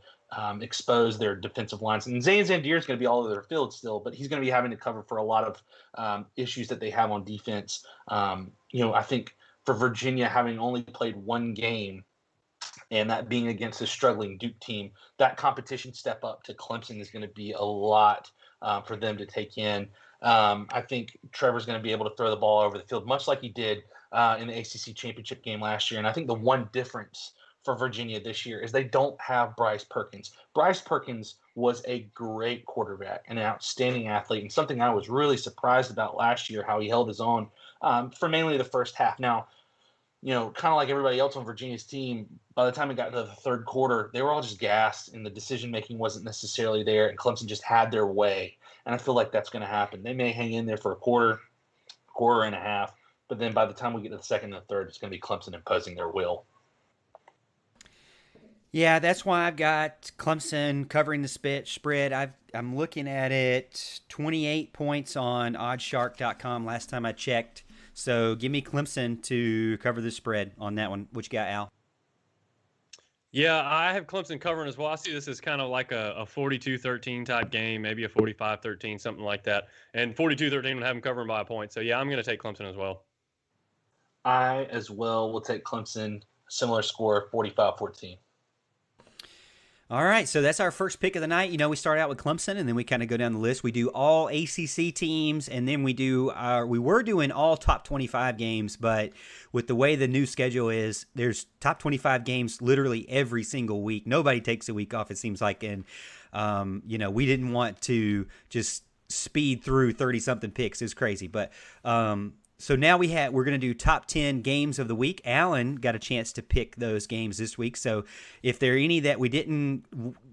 expose their defensive lines. And Zane Zandier is going to be all over their field still, but he's going to be having to cover for a lot of issues that they have on defense. You know, I think for Virginia, having only played 1 game, and that being against a struggling Duke team, that competition step up to Clemson is going to be a lot for them to take in. I think Trevor's going to be able to throw the ball over the field, much like he did in the ACC championship game last year. And I think the one difference for Virginia this year is they don't have Bryce Perkins. Bryce Perkins was a great quarterback, an outstanding athlete, and something I was really surprised about last year, how he held his own for mainly the first half. Now, you know, kind of like everybody else on Virginia's team, by the time it got to the third quarter, they were all just gassed and the decision-making wasn't necessarily there, and Clemson just had their way. And I feel like that's going to happen. They may hang in there for a quarter and a half, but then by the time we get to the second and the third, it's going to be Clemson imposing their will. Yeah, that's why I've got Clemson covering the spread. I'm looking at it, 28 points on oddshark.com last time I checked. So give me Clemson to cover the spread on that one. What you got, Al? Yeah, I have Clemson covering as well. I see this as kind of like a 42-13 type game, maybe a 45-13, something like that. And 42-13 would have them covering by a point. So, yeah, I'm going to take Clemson as well. I, as well, will take Clemson, similar score, 45-14. All right, so that's our first pick of the night. You know, we start out with Clemson, and then we kind of go down the list. We do all ACC teams, and then we were doing all top 25 games, but with the way the new schedule is, there's top 25 games literally every single week. Nobody takes a week off, it seems like, and, you know, we didn't want to just speed through 30-something picks. It's crazy, but so now we're going to do top 10 games of the week. Alan got a chance to pick those games this week. So if there are any that we didn't,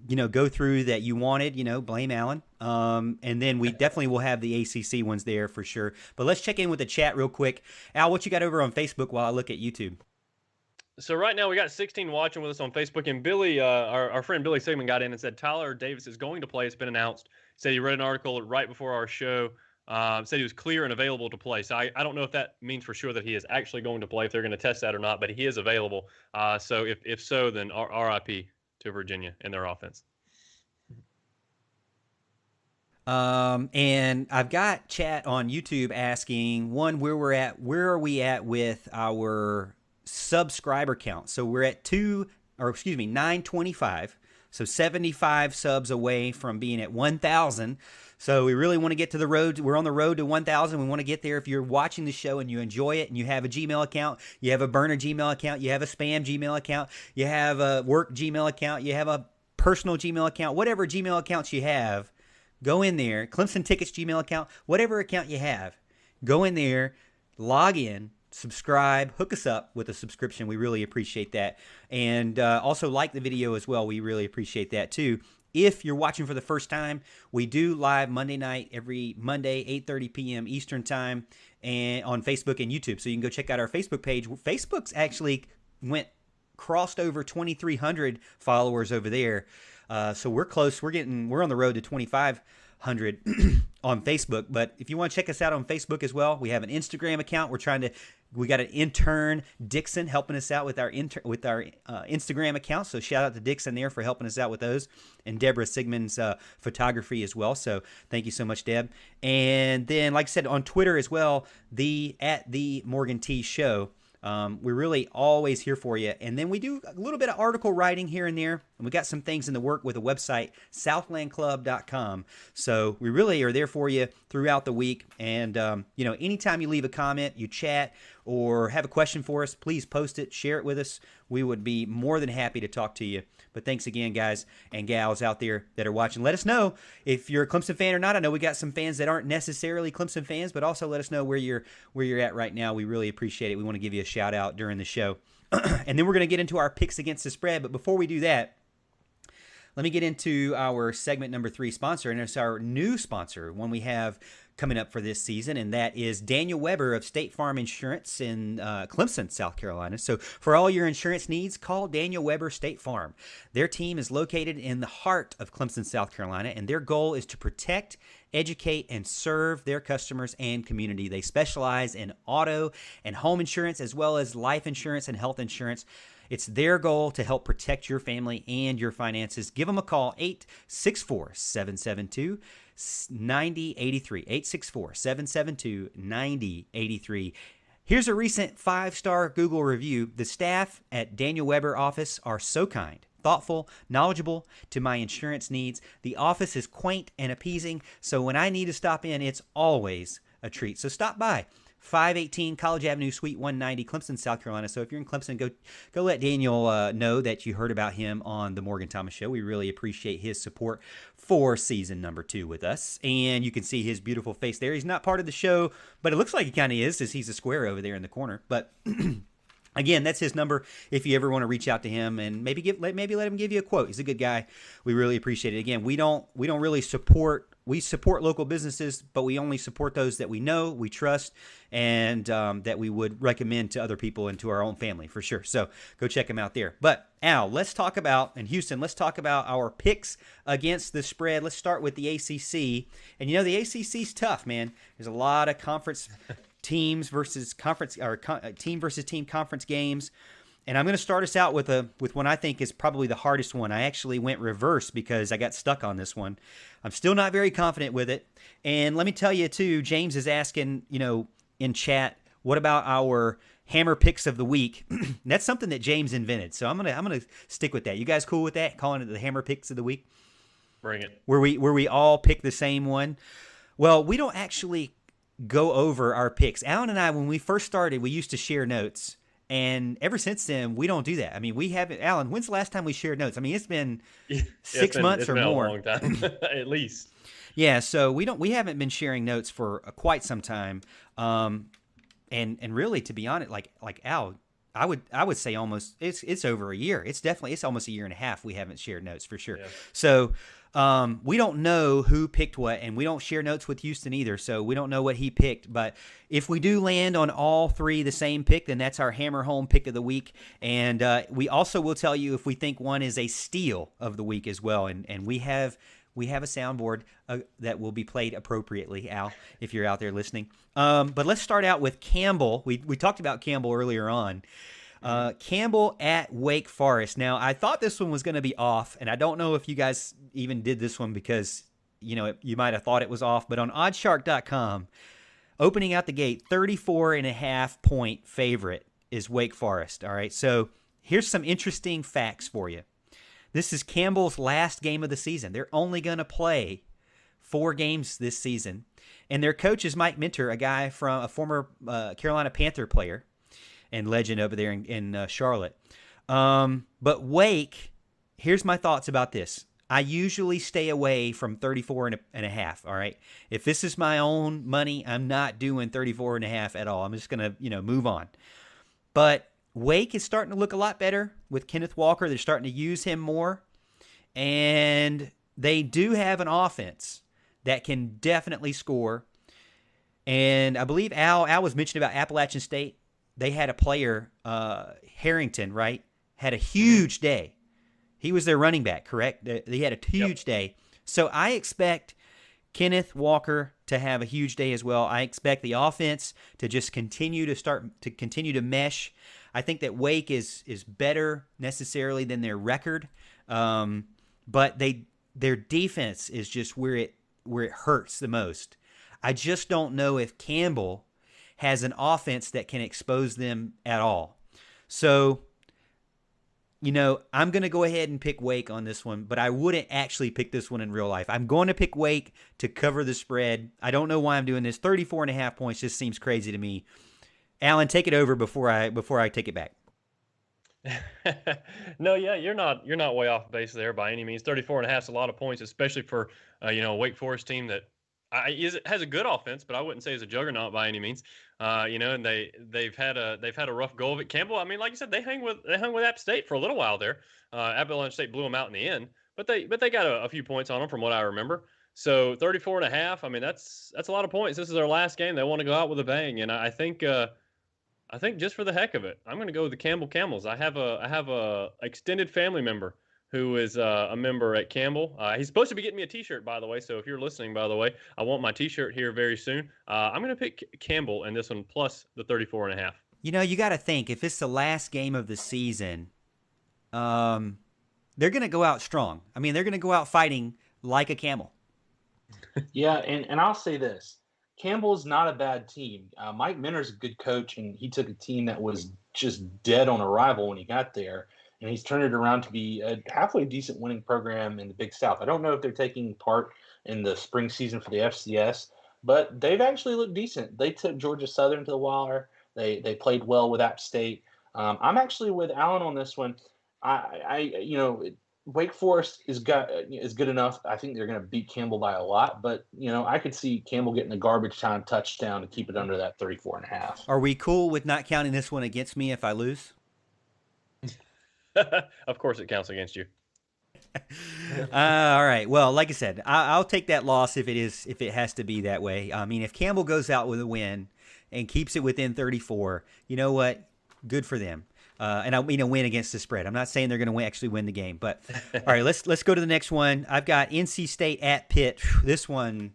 you know, go through that you wanted, you know, blame Alan. And then we definitely will have the ACC ones there for sure. But let's check in with the chat real quick. Al, what you got over on Facebook while I look at YouTube? So right now we got 16 watching with us on Facebook, and Billy, our friend Billy Sigmund got in and said Tyler Davis is going to play. It's been announced. He said he read an article right before our show. Said he was clear and available to play. So I don't know if that means for sure that he is actually going to play, if they're going to test that or not, but he is available. So if so, then RIP to Virginia and their offense. And I've got chat on YouTube asking, one, where are we at with our subscriber count? So we're at 925. So 75 subs away from being at 1,000. So we really want to get to the road. We're on the road to 1,000. We want to get there. If you're watching the show and you enjoy it and you have a Gmail account, you have a burner Gmail account, you have a spam Gmail account, you have a work Gmail account, you have a personal Gmail account, whatever Gmail accounts you have, go in there. Clemson Tickets Gmail account, whatever account you have, go in there, log in, subscribe, hook us up with a subscription. We really appreciate that. And also like the video as well. We really appreciate that too. If you're watching for the first time, we do live Monday night, every Monday, 8:30 p.m. Eastern time, and on Facebook and YouTube. So you can go check out our Facebook page. Facebook's actually crossed over 2,300 followers over there. So we're close. We're on the road to 2,500 on Facebook. But if you want to check us out on Facebook as well, we have an Instagram account. We got an intern, Dixon, helping us out with our Instagram account. So shout out to Dixon there for helping us out with those, and Deborah Sigmund's photography as well. So thank you so much, Deb. And then, like I said, on Twitter as well, at the Morgan T Show. We're really always here for you. And then we do a little bit of article writing here and there. And we got some things in the work with a website, southlandclub.com. So we really are there for you throughout the week. And, anytime you leave a comment, you chat, or have a question for us, please post it, share it with us. We would be more than happy to talk to you. But thanks again, guys and gals out there that are watching. Let us know if you're a Clemson fan or not. I know we got some fans that aren't necessarily Clemson fans, but also let us know where you're at right now. We really appreciate it. We want to give you a shout out during the show. And then we're going to get into our picks against the spread. But before we do that, let me get into our segment number 3 sponsor, and it's our new sponsor, one we have coming up for this season, and that is Daniel Weber of State Farm Insurance in Clemson, South Carolina. So for all your insurance needs, call Daniel Weber State Farm. Their team is located in the heart of Clemson, South Carolina, and their goal is to protect, educate, and serve their customers and community. They specialize in auto and home insurance, as well as life insurance and health insurance. It's their goal to help protect your family and your finances. Give them a call, 864-772-9083. 864-772-9083. Here's a recent 5-star Google review. The staff at Daniel Weber office are so kind, thoughtful, knowledgeable to my insurance needs. The office is quaint and appeasing, so when I need to stop in, it's always a treat. So stop by. 518 College Avenue, Suite 190, Clemson, South Carolina. So if you're in Clemson, go let Daniel know that you heard about him on the Morgan Thomas Show. We really appreciate his support for season number 2 with us. And you can see his beautiful face there. He's not part of the show, but it looks like he kind of is, as he's a square over there in the corner. But again, that's his number if you ever want to reach out to him and maybe let him give you a quote. He's a good guy. We really appreciate it. Again, we don't really support. We support local businesses, but we only support those that we know, we trust, and that we would recommend to other people and to our own family for sure. So go check them out there. But Al, let's talk about our picks against the spread. Let's start with the ACC. And the ACC's tough, man. There's a lot of conference teams versus conference, or team versus team conference games. And I'm going to start us out with one I think is probably the hardest one. I actually went reverse because I got stuck on this one. I'm still not very confident with it. And let me tell you, too, James is asking, in chat, what about our hammer picks of the week? That's something that James invented. So I'm gonna stick with that. You guys cool with that? Calling it the hammer picks of the week? Bring it. Where we all pick the same one? Well, we don't actually go over our picks. Alan and I, when we first started, we used to share notes. And ever since then, we don't do that. I mean, we haven't. Alan, when's the last time we shared notes? I mean, it's been 6 months or more. It's been a long time, at least. Yeah, so we haven't been sharing notes for quite some time. And really, to be honest, like Al, I would say almost it's over a year. It's almost a year and a half we haven't shared notes for sure. Yeah. So we don't know who picked what, and we don't share notes with Houston either, so we don't know what he picked. But if we do land on all 3 the same pick, then that's our hammer home pick of the week. And we also will tell you if we think one is a steal of the week as well. And we have a soundboard that will be played appropriately, Al, if you're out there listening. But let's start out with Campbell. We talked about Campbell earlier on. Campbell at Wake Forest. Now, I thought this one was going to be off, and I don't know if you guys even did this one because, you might have thought it was off. But on oddshark.com, opening out the gate, 34.5 point favorite is Wake Forest. All right, so here's some interesting facts for you. This is Campbell's last game of the season. They're only going to play 4 games this season. And their coach is Mike Minter, a former Carolina Panther player and legend over there in Charlotte. But Wake, here's my thoughts about this. I usually stay away from 34.5, all right? If this is my own money, I'm not doing 34.5 at all. I'm just going to, move on. But Wake is starting to look a lot better with Kenneth Walker. They're starting to use him more. And they do have an offense that can definitely score. And I believe Al was mentioning about Appalachian State. They had a player, Harrington, right? Had a huge day. He was their running back, correct? They had a huge day. So I expect Kenneth Walker to have a huge day as well. I expect the offense to just continue to mesh. I think that Wake is better necessarily than their record, but their defense is just where it hurts the most. I just don't know if Campbell has an offense that can expose them at all. So, I'm going to go ahead and pick Wake on this one, but I wouldn't actually pick this one in real life. I'm going to pick Wake to cover the spread. I don't know why I'm doing this. 34.5 points just seems crazy to me. Alan, take it over before I take it back. No, yeah, you're not way off base there by any means. 34.5 is a lot of points, especially for a Wake Forest team that has a good offense, but I wouldn't say is a juggernaut by any means. And they've had a rough go of it. Campbell, I mean, like you said, they hung with App State for a little while there. Appalachian State blew them out in the end, but they got a few points on them from what I remember. So 34.5, I mean, that's a lot of points. This is their last game. They want to go out with a bang, and I think just for the heck of it, I'm going to go with the Campbell Camels. I have a extended family member who is a member at Campbell. He's supposed to be getting me a T-shirt, by the way. So if you're listening, by the way, I want my T-shirt here very soon. I'm going to pick Campbell in this one plus the 34.5. You got to think, if it's the last game of the season, they're going to go out strong. I mean, they're going to go out fighting like a camel. Yeah, and I'll say this. Campbell's not a bad team. Mike Minter's a good coach, and he took a team that was just dead on arrival when he got there, and he's turned it around to be a halfway decent winning program in the Big South. I don't know if they're taking part in the spring season for the FCS, but they've actually looked decent. They took Georgia Southern to the wire. They played well with App State. I'm actually with Alan on this one. Wake Forest is good enough. I think they're going to beat Campbell by a lot, but I could see Campbell getting a garbage time touchdown to keep it under that 34.5. Are we cool with not counting this one against me if I lose? Of course, it counts against you. All right. Well, like I said, I'll take that loss if it has to be that way. I mean, if Campbell goes out with a win and keeps it within 34, you know what? Good for them. And I mean a win against the spread. I'm not saying they're going to actually win the game, but all right, let's go to the next one. I've got NC State at Pitt. This one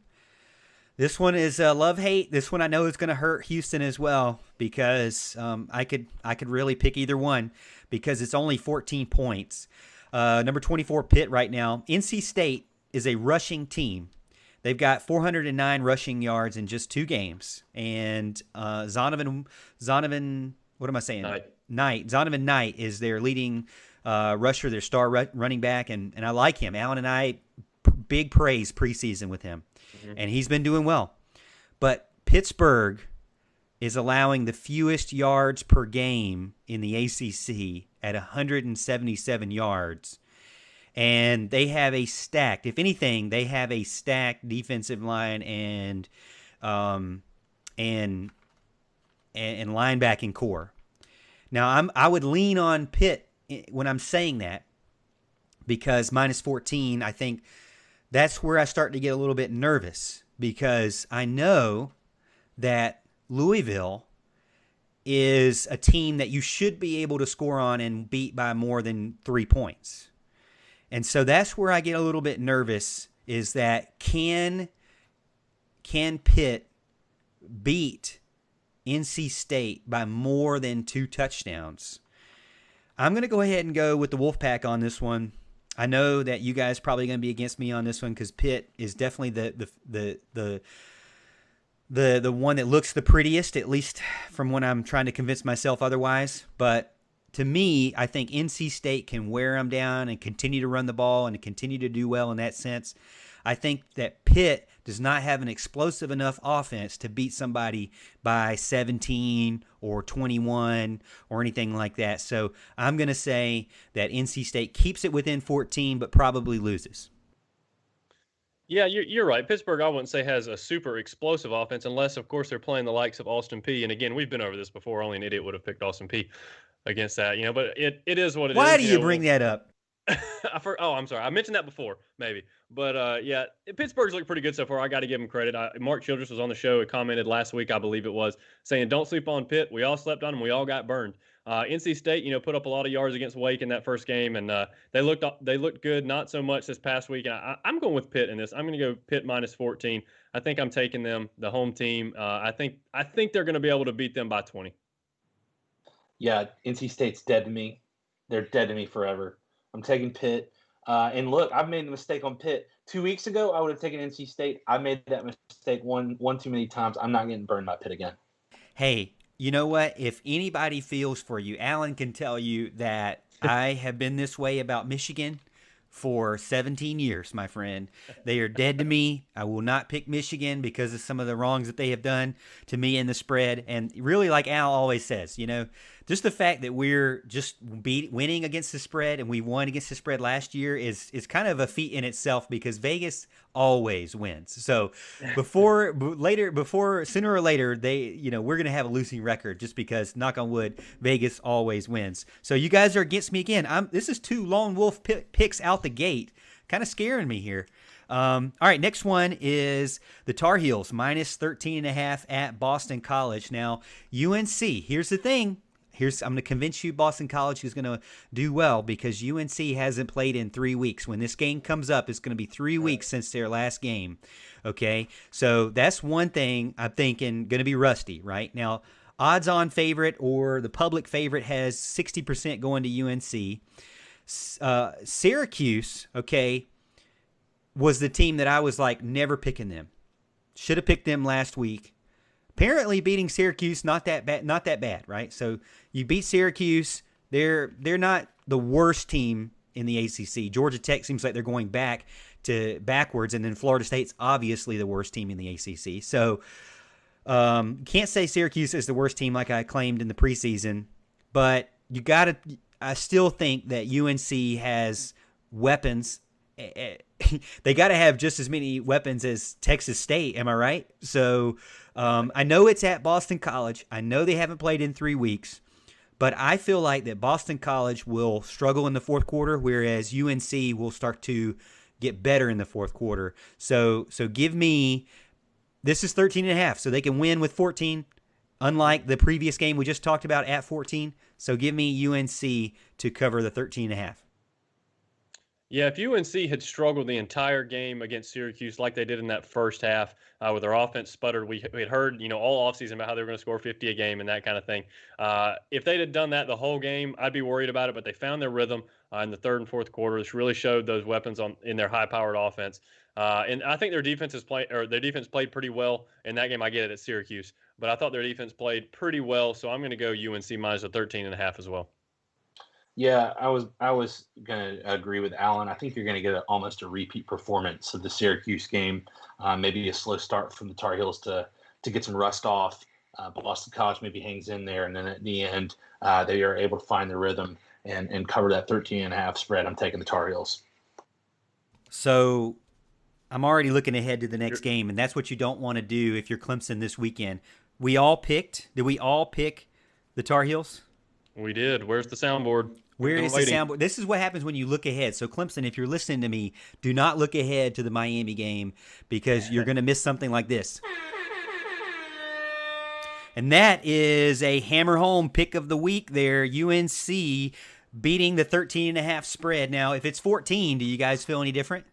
is love-hate. This one I know is going to hurt Houston as well because I could really pick either one because it's only 14 points. Number 24 Pitt right now. NC State is a rushing team. They've got 409 rushing yards in just 2 games, and Zonovan. What am I saying? Zonovan Knight is their leading rusher, their star running back, and I like him. Alan and I, big praise preseason with him, and he's been doing well. But Pittsburgh is allowing the fewest yards per game in the ACC at 177 yards. And they have a stacked, if anything, they have a stacked defensive line and linebacking core. Now, I would lean on Pitt when I'm saying that because minus 14, I think that's where I start to get a little bit nervous because I know that Louisville is a team that you should be able to score on and beat by more than 3 points. And so that's where I get a little bit nervous is that can Pitt beat NC State by more than 2 touchdowns? I'm going to go ahead and go with the Wolfpack on this one. I know that you guys probably going to be against me on this one because Pitt is definitely the one that looks the prettiest, at least from when I'm trying to convince myself otherwise. But to me, I think NC State can wear them down and continue to run the ball and continue to do well in that sense. I think that Pitt does not have an explosive enough offense to beat somebody by 17 or 21 or anything like that. So I'm going to say that NC State keeps it within 14 but probably loses. Yeah, you're right. Pittsburgh, I wouldn't say has a super explosive offense unless, of course, they're playing the likes of Austin Peay. And again, we've been over this before. Only an idiot would have picked Austin Peay against that, But it is what it is. Why do you bring that up? I'm sorry. I mentioned that before, maybe. But, Pittsburgh's looked pretty good so far. I got to give them credit. Mark Childress was on the show. He commented last week, I believe it was, saying, don't sleep on Pitt. We all slept on them. We all got burned. NC State, put up a lot of yards against Wake in that first game, and they looked good. Not so much this past week. And I'm going with Pitt in this. I'm going to go Pitt minus 14. I think I'm taking them, the home team. I think they're going to be able to beat them by 20. Yeah, NC State's dead to me. They're dead to me forever. I'm taking Pitt. And look, I've made a mistake on Pitt. 2 weeks ago, I would have taken NC State. I made that mistake one too many times. I'm not getting burned by Pitt again. Hey, you know what? If anybody feels for you, Alan can tell you that I have been this way about Michigan for 17 years, my friend. They are dead to me. I will not pick Michigan because of some of the wrongs that they have done to me in the spread. And really, like Al always says, just the fact that we're just winning against the spread and we won against the spread last year is kind of a feat in itself because Vegas always wins. So sooner or later, we're going to have a losing record just because, knock on wood, Vegas always wins. So you guys are against me again. This is 2 lone wolf picks out the gate, kind of scaring me here. All right, next one is the Tar Heels minus 13.5 at Boston College. Now, UNC, here's the thing. I'm going to convince you Boston College is going to do well because UNC hasn't played in 3 weeks. When this game comes up, it's going to be 3 weeks since their last game. Okay, so that's one thing I'm thinking going to be rusty, right? Now, odds-on favorite or the public favorite has 60% going to UNC. Syracuse, okay, was the team that I was like never picking them. Should have picked them last week. Apparently beating Syracuse not that bad, right? So you beat Syracuse, they're not the worst team in the ACC. Georgia Tech seems like they're going backwards, and then Florida State's obviously the worst team in the ACC. So can't say Syracuse is the worst team like I claimed in the preseason, but I still think that UNC has weapons. They got to have just as many weapons as Texas State. Am I right? So I know it's at Boston College. I know they haven't played in 3 weeks, but I feel like that Boston College will struggle in the fourth quarter, whereas UNC will start to get better in the fourth quarter. So give me, this is 13.5, so they can win with 14, unlike the previous game we just talked about at 14. So give me UNC to cover the 13.5. Yeah, if UNC had struggled the entire game against Syracuse like they did in that first half, with their offense sputtered, we had heard, all offseason about how they were going to score 50 a game and that kind of thing. If they'd have done that the whole game, I'd be worried about it, but they found their rhythm in the third and fourth quarter. This really showed those weapons in their high-powered offense. And I think their defense played pretty well in that game. I get it at Syracuse, but I thought their defense played pretty well, so I'm going to go UNC minus a 13.5 as well. Yeah, I was going to agree with Alan. I think you're going to get almost a repeat performance of the Syracuse game. Maybe a slow start from the Tar Heels to get some rust off. Boston College maybe hangs in there, and then at the end they are able to find the rhythm and cover that 13.5 spread. I'm taking the Tar Heels. So I'm already looking ahead to the next game, and that's what you don't want to do if you're Clemson this weekend. Did we all pick the Tar Heels? We did. Where's the soundboard? Where is the soundboard? This is what happens when you look ahead. So, Clemson, if you're listening to me, do not look ahead to the Miami game because you're going to miss something like this. And that is a hammer home pick of the week there. UNC beating the 13.5 spread. Now, if it's 14, do you guys feel any different?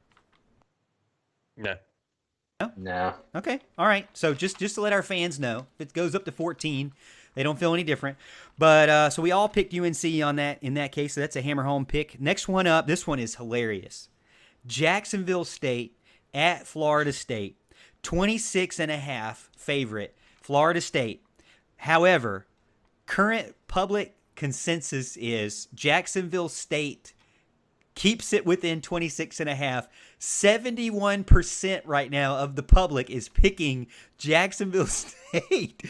No. No. Okay. All right. So just to let our fans know, if it goes up to 14, they don't feel any different. But so we all picked UNC on that in that case. So that's a hammer home pick. Next one up, this one is hilarious. Jacksonville State at Florida State. 26.5 favorite. Florida State. However, current public consensus is Jacksonville State keeps it within 26.5. 71% right now of the public is picking Jacksonville State.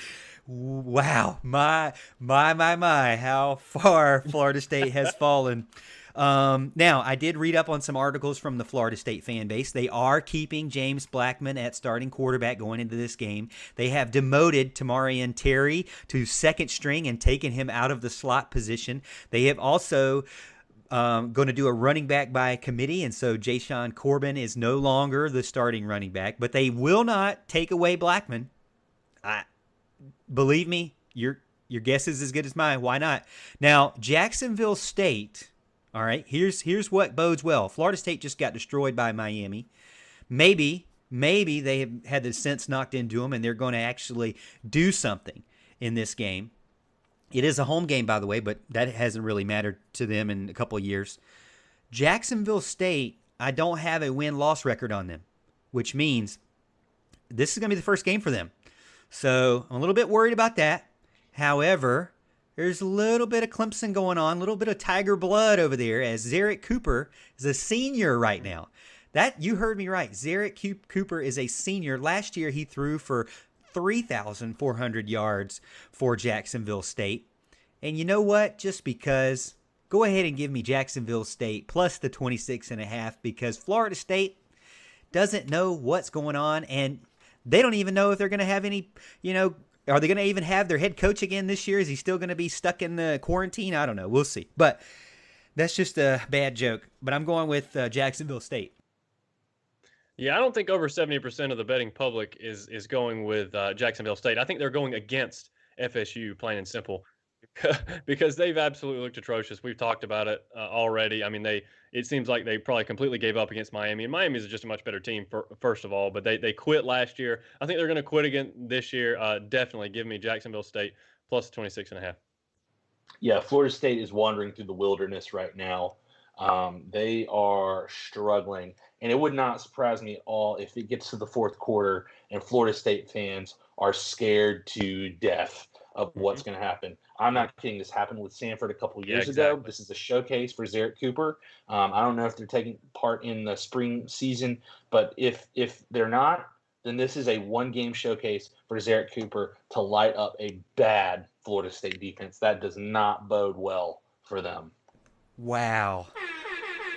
Wow, my, how far Florida State has fallen. Now, I did read up on some articles from the Florida State fan base. They are keeping James Blackman at starting quarterback going into this game. They have demoted Tamarian Terry to second string and taken him out of the slot position. They have also going to do a running back by committee, and so Jashawn Corbin is no longer the starting running back, but they will not take away Blackman. Believe me, Your guess is as good as mine. Why not? Now, Jacksonville State, all right, here's what bodes well. Florida State just got destroyed by Miami. Maybe they have had the sense knocked into them and they're going to actually do something in this game. It is a home game, by the way, but that hasn't really mattered to them in a couple of years. Jacksonville State, I don't have a win-loss record on them, which means this is going to be the first game for them. So I'm a little bit worried about that. However, there's a little bit of Clemson going on, a little bit of Tiger blood over there, as Zarek Cooper is a senior right now. That, you heard me right. Zarek Cooper is a senior. Last year he threw for 3,400 yards for Jacksonville State. And you know what? Just because, go ahead and give me Jacksonville State plus the 26.5, because Florida State doesn't know what's going on, and they don't even know if they're going to have any, are they going to even have their head coach again this year? Is he still going to be stuck in the quarantine? I don't know. We'll see. But that's just a bad joke. But I'm going with Jacksonville State. Yeah, I don't think over 70% of the betting public is going with Jacksonville State. I think they're going against FSU, plain and simple, because they've absolutely looked atrocious. We've talked about it already. I mean, it seems like they probably completely gave up against Miami, and Miami is just a much better team, first of all. But they quit last year. I think they're going to quit again this year. Definitely give me Jacksonville State plus 26.5. Yeah, Florida State is wandering through the wilderness right now. They are struggling, and it would not surprise me at all if it gets to the fourth quarter and Florida State fans are scared to death of what's going to happen. I'm not kidding. This happened with Sanford a couple years ago. This is a showcase for Zarek Cooper. I don't know if they're taking part in the spring season, but if they're not, then this is a one-game showcase for Zarek Cooper to light up a bad Florida State defense. That does not bode well for them. Wow.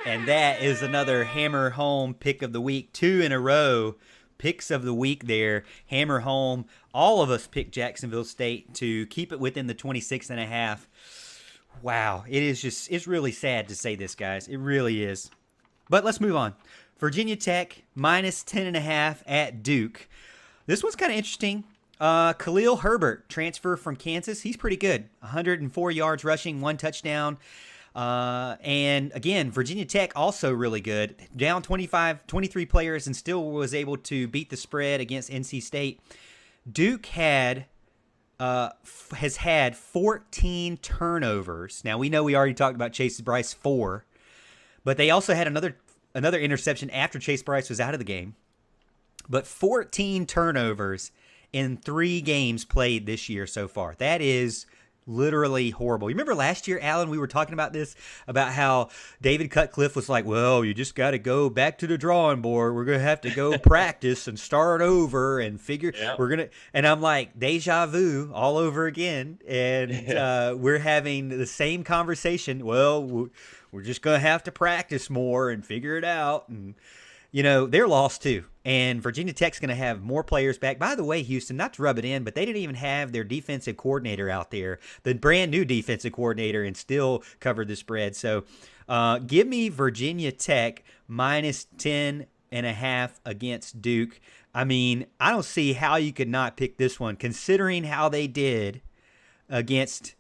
And that is another hammer home pick of the week. 2 in a row picks of the week there. Hammer home. All of us picked Jacksonville State to keep it within the 26.5. Wow. It's really sad to say this, guys. It really is. But let's move on. Virginia Tech minus 10.5 at Duke. This one's kind of interesting. Khalil Herbert, transfer from Kansas. He's pretty good. 104 yards rushing, 1 touchdown. And again, Virginia Tech also really good. Down 23 players and still was able to beat the spread against NC State. Duke has had 14 turnovers. Now, we know we already talked about Chase Bryce 4, but they also had another interception after Chase Bryce was out of the game. But 14 turnovers in 3 games played this year so far. That is literally horrible. You remember last year, Alan, we were talking about this, about how David Cutcliffe was like, well, you just got to go back to the drawing board. We're going to have to go practice and start over and figure and I'm like, deja vu all over again. And we're having the same conversation. Well, we're just going to have to practice more and figure it out. And, they're lost too. And Virginia Tech's going to have more players back. By the way, Houston, not to rub it in, but they didn't even have their defensive coordinator out there, the brand new defensive coordinator, and still covered the spread. So give me Virginia Tech minus 10.5 against Duke. I mean, I don't see how you could not pick this one, considering how they did against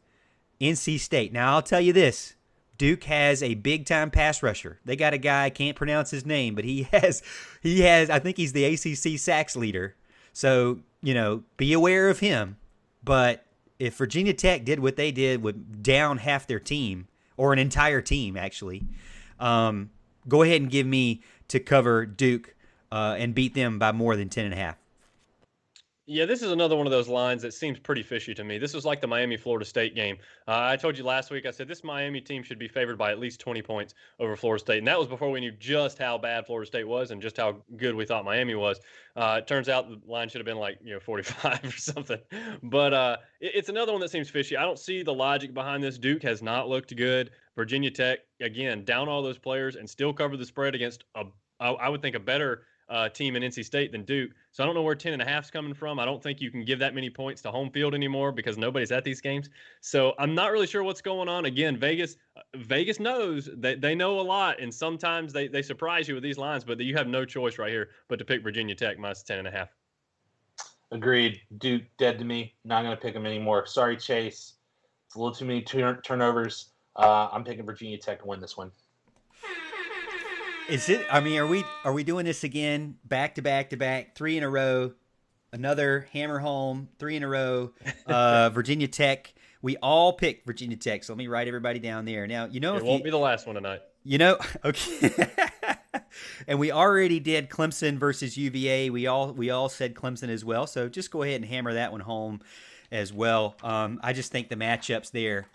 NC State. Now, I'll tell you this. Duke has a big-time pass rusher. They got a guy, I can't pronounce his name, but he has, I think he's the ACC sacks leader. So, be aware of him. But if Virginia Tech did what they did with down half their team, or an entire team, actually, go ahead and give me to cover Duke and beat them by more than 10.5. Yeah, this is another one of those lines that seems pretty fishy to me. This was like the Miami-Florida State game. I told you last week, I said this Miami team should be favored by at least 20 points over Florida State. And that was before we knew just how bad Florida State was and just how good we thought Miami was. It turns out the line should have been like 45 or something. But it's another one that seems fishy. I don't see the logic behind this. Duke has not looked good. Virginia Tech, again, down all those players and still cover the spread against, I would think, a better team in NC State than Duke. So I don't know where 10.5 is coming from. I don't think you can give that many points to home field anymore because nobody's at these games. So I'm not really sure what's going on. Again, Vegas knows that they know a lot, and sometimes they surprise you with these lines, but you have no choice right here but to pick Virginia Tech minus 10.5. Agreed. Duke dead to me. Not going to pick him anymore. Sorry, Chase. It's a little too many turnovers. I'm picking Virginia Tech to win this one. Is it? I mean, are we doing this again? Back to back to back, 3 in a row. Another hammer home, 3 in a row. Virginia Tech. We all picked Virginia Tech. So let me write everybody down there. Now It won't be the last one tonight. Okay. And we already did Clemson versus UVA. We all said Clemson as well. So just go ahead and hammer that one home as well. I just think the matchups there.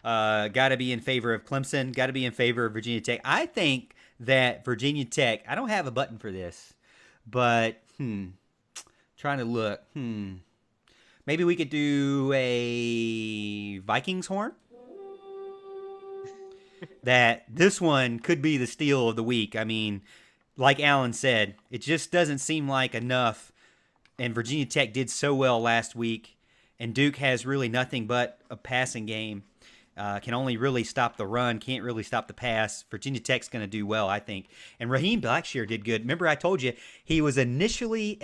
Got to be in favor of Clemson. Got to be in favor of Virginia Tech. I think that Virginia Tech. I don't have a button for this, but trying to look. Maybe we could do a Vikings horn. That this one could be the steal of the week. I mean, like Alan said, it just doesn't seem like enough. And Virginia Tech did so well last week. And Duke has really nothing but a passing game. Can only really stop the run, can't really stop the pass. Virginia Tech's going to do well, I think. And Raheem Blackshear did good. Remember I told you he was initially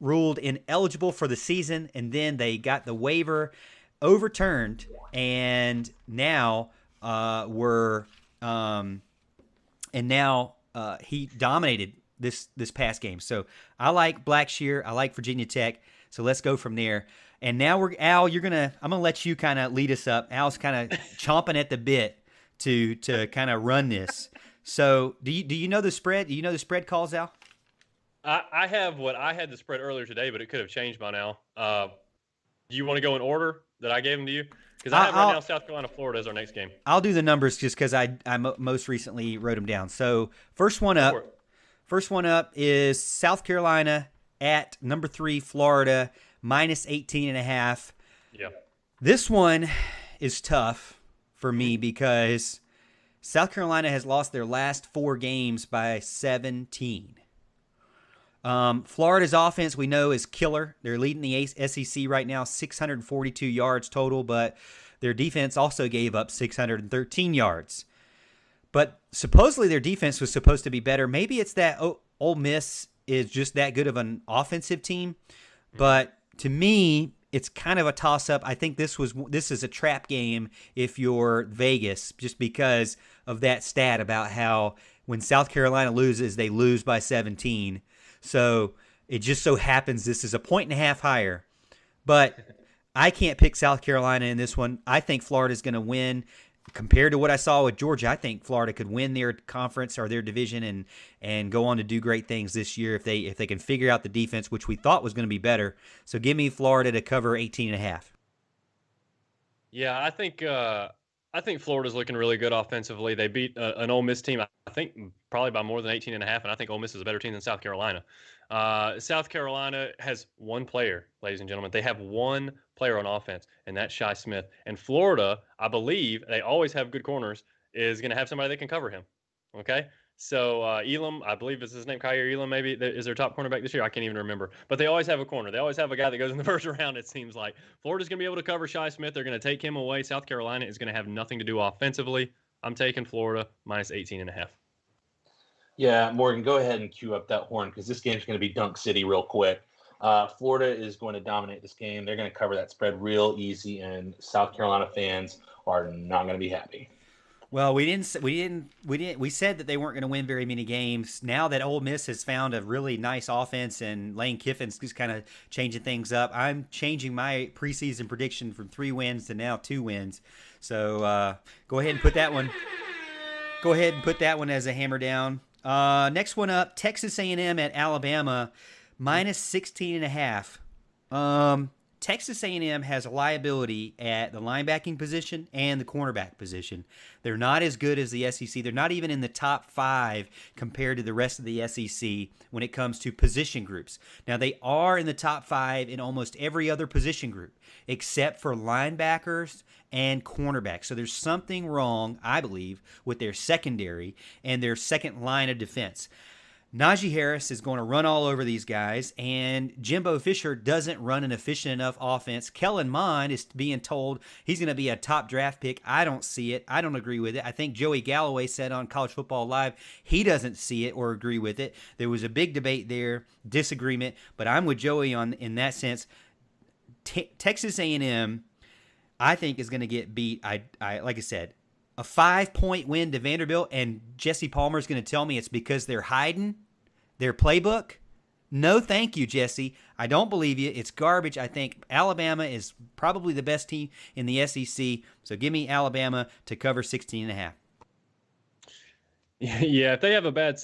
ruled ineligible for the season, and then they got the waiver overturned, and now he dominated this past game. So I like Blackshear. I like Virginia Tech. So let's go from there. And now Al, I'm gonna let you kind of lead us up. Al's kind of chomping at the bit to kind of run this. So do you know the spread? Do you know the spread calls, Al? I have what I had the spread earlier today, but it could have changed by now. Do you want to go in order that I gave them to you? Because I have right now South Carolina, Florida as our next game. I'll do the numbers just because I most recently wrote them down. So first one up is South Carolina at number 3 Florida minus 18.5. Yeah. This one is tough for me because South Carolina has lost their last 4 games by 17. Florida's offense we know is killer. They're leading the SEC right now, 642 yards total, but their defense also gave up 613 yards. But supposedly their defense was supposed to be better. Maybe it's that Ole Miss is just that good of an offensive team. But to me, it's kind of a toss-up. I think this is a trap game if you're Vegas, just because of that stat about how when South Carolina loses, they lose by 17. So it just so happens this is a 1.5 higher. But I can't pick South Carolina in this one. I think Florida's going to win. Compared to what I saw with Georgia, I think Florida could win their conference or their division and go on to do great things this year if they can figure out the defense, which we thought was going to be better. So give me Florida to cover 18.5. Yeah, I think Florida's looking really good offensively. They beat an Ole Miss team, I think, probably by more than 18.5, and I think Ole Miss is a better team than South Carolina. South Carolina has one player, ladies and gentlemen. They have one player on offense, and that's Shi Smith. And Florida, I believe, they always have good corners, is going to have somebody that can cover him. Okay? So Elam, I believe is his name, Kyer Elam, maybe, is their top cornerback this year? I can't even remember. But they always have a corner. They always have a guy that goes in the first round, it seems like. Florida's going to be able to cover Shi Smith. They're going to take him away. South Carolina is going to have nothing to do offensively. I'm taking Florida minus 18.5. Yeah, Morgan, go ahead and cue up that horn because this game's going to be Dunk City real quick. Florida is going to dominate this game. They're going to cover that spread real easy, and South Carolina fans are not going to be happy. Well, we said that they weren't going to win very many games. Now that Ole Miss has found a really nice offense and Lane Kiffin's just kind of changing things up, I'm changing my preseason prediction from 3 wins to now 2 wins. So go ahead and put that one. Go ahead and put that one as a hammer down. Next one up, Texas A&M at Alabama, minus 16.5. Texas A&M has a liability at the linebacking position and the cornerback position. They're not as good as the SEC. They're not even in the top 5 compared to the rest of the SEC when it comes to position groups. Now, they are in the top 5 in almost every other position group except for linebackers and cornerbacks. So there's something wrong, I believe, with their secondary and their second line of defense. Najee Harris is going to run all over these guys, and Jimbo Fisher doesn't run an efficient enough offense. Kellen Mond is being told he's going to be a top draft pick. I don't see it. I don't agree with it. I think Joey Galloway said on College Football Live he doesn't see it or agree with it. There was a big debate there, disagreement, but I'm with Joey in that sense. Texas A&M, I think, is going to get beat. I like I said, a 5-point win to Vanderbilt, and Jesse Palmer is going to tell me it's because they're hiding their playbook? No, thank you, Jesse. I don't believe you. It's garbage. I think Alabama is probably the best team in the SEC, so give me Alabama to cover 16.5. Yeah, if they have a bad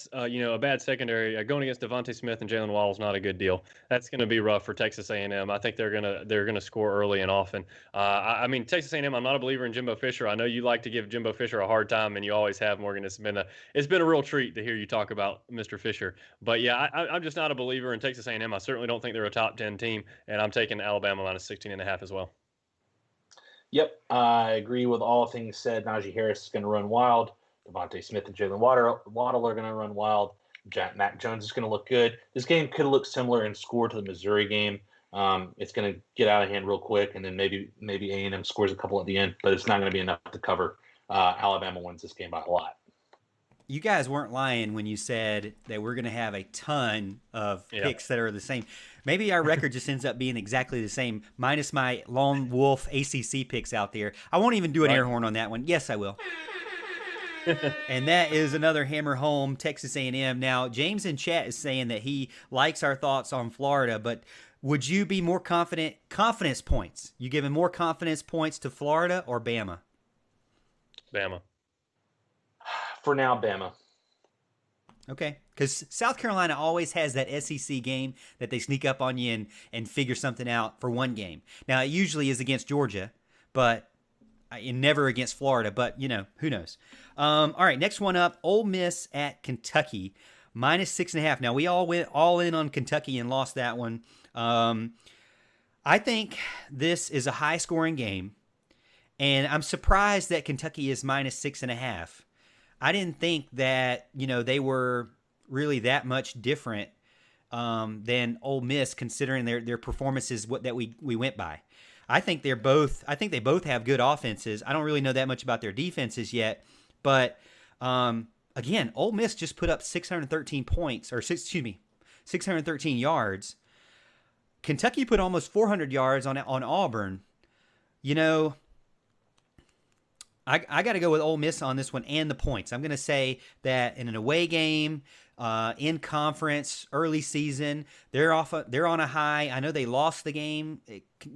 secondary, going against Devontae Smith and Jalen Waddle is not a good deal. That's going to be rough for Texas A&M. I think they're gonna score early and often. I mean, Texas A&M. I'm not a believer in Jimbo Fisher. I know you like to give Jimbo Fisher a hard time, and you always have, Morgan. It's been a real treat to hear you talk about Mr. Fisher. But yeah, I'm just not a believer in Texas A&M. I certainly don't think they're a top 10 team, and I'm taking Alabama minus 16.5 as well. Yep, I agree with all things said. Najee Harris is going to run wild. Devontae Smith and Jalen Waddle are going to run wild. Mac Jones is going to look good. This game could look similar in score to the Missouri game. It's going to get out of hand real quick, and then maybe A&M scores a couple at the end, but it's not going to be enough to cover. Alabama wins this game by a lot. You guys weren't lying when you said that we're going to have a ton of picks that are the same. Maybe our record just ends up being exactly the same, minus my lone wolf ACC picks out there. I won't even do an air horn on that one. Yes, I will. And that is another hammer home, Texas A&M. Now, James in chat is saying that he likes our thoughts on Florida, but would you be more confident? Confidence points. You giving more confidence points to Florida or Bama? Bama. For now, Bama. Okay, because South Carolina always has that SEC game that they sneak up on you and figure something out for one game. Now, it usually is against Georgia, but never against Florida, but, who knows. All right, next one up, Ole Miss at Kentucky, minus 6.5. Now, we all went all in on Kentucky and lost that one. I think this is a high-scoring game, and I'm surprised that Kentucky is minus 6.5. I didn't think that, they were really that much different than Ole Miss, considering their performances that we went by. I think they both have good offenses. I don't really know that much about their defenses yet, but again, Ole Miss just put up 613 points, 613 yards. Kentucky put almost 400 yards on Auburn. I got to go with Ole Miss on this one and the points. I'm going to say that in an away game, in conference, early season, they're on a high. I know they lost the game,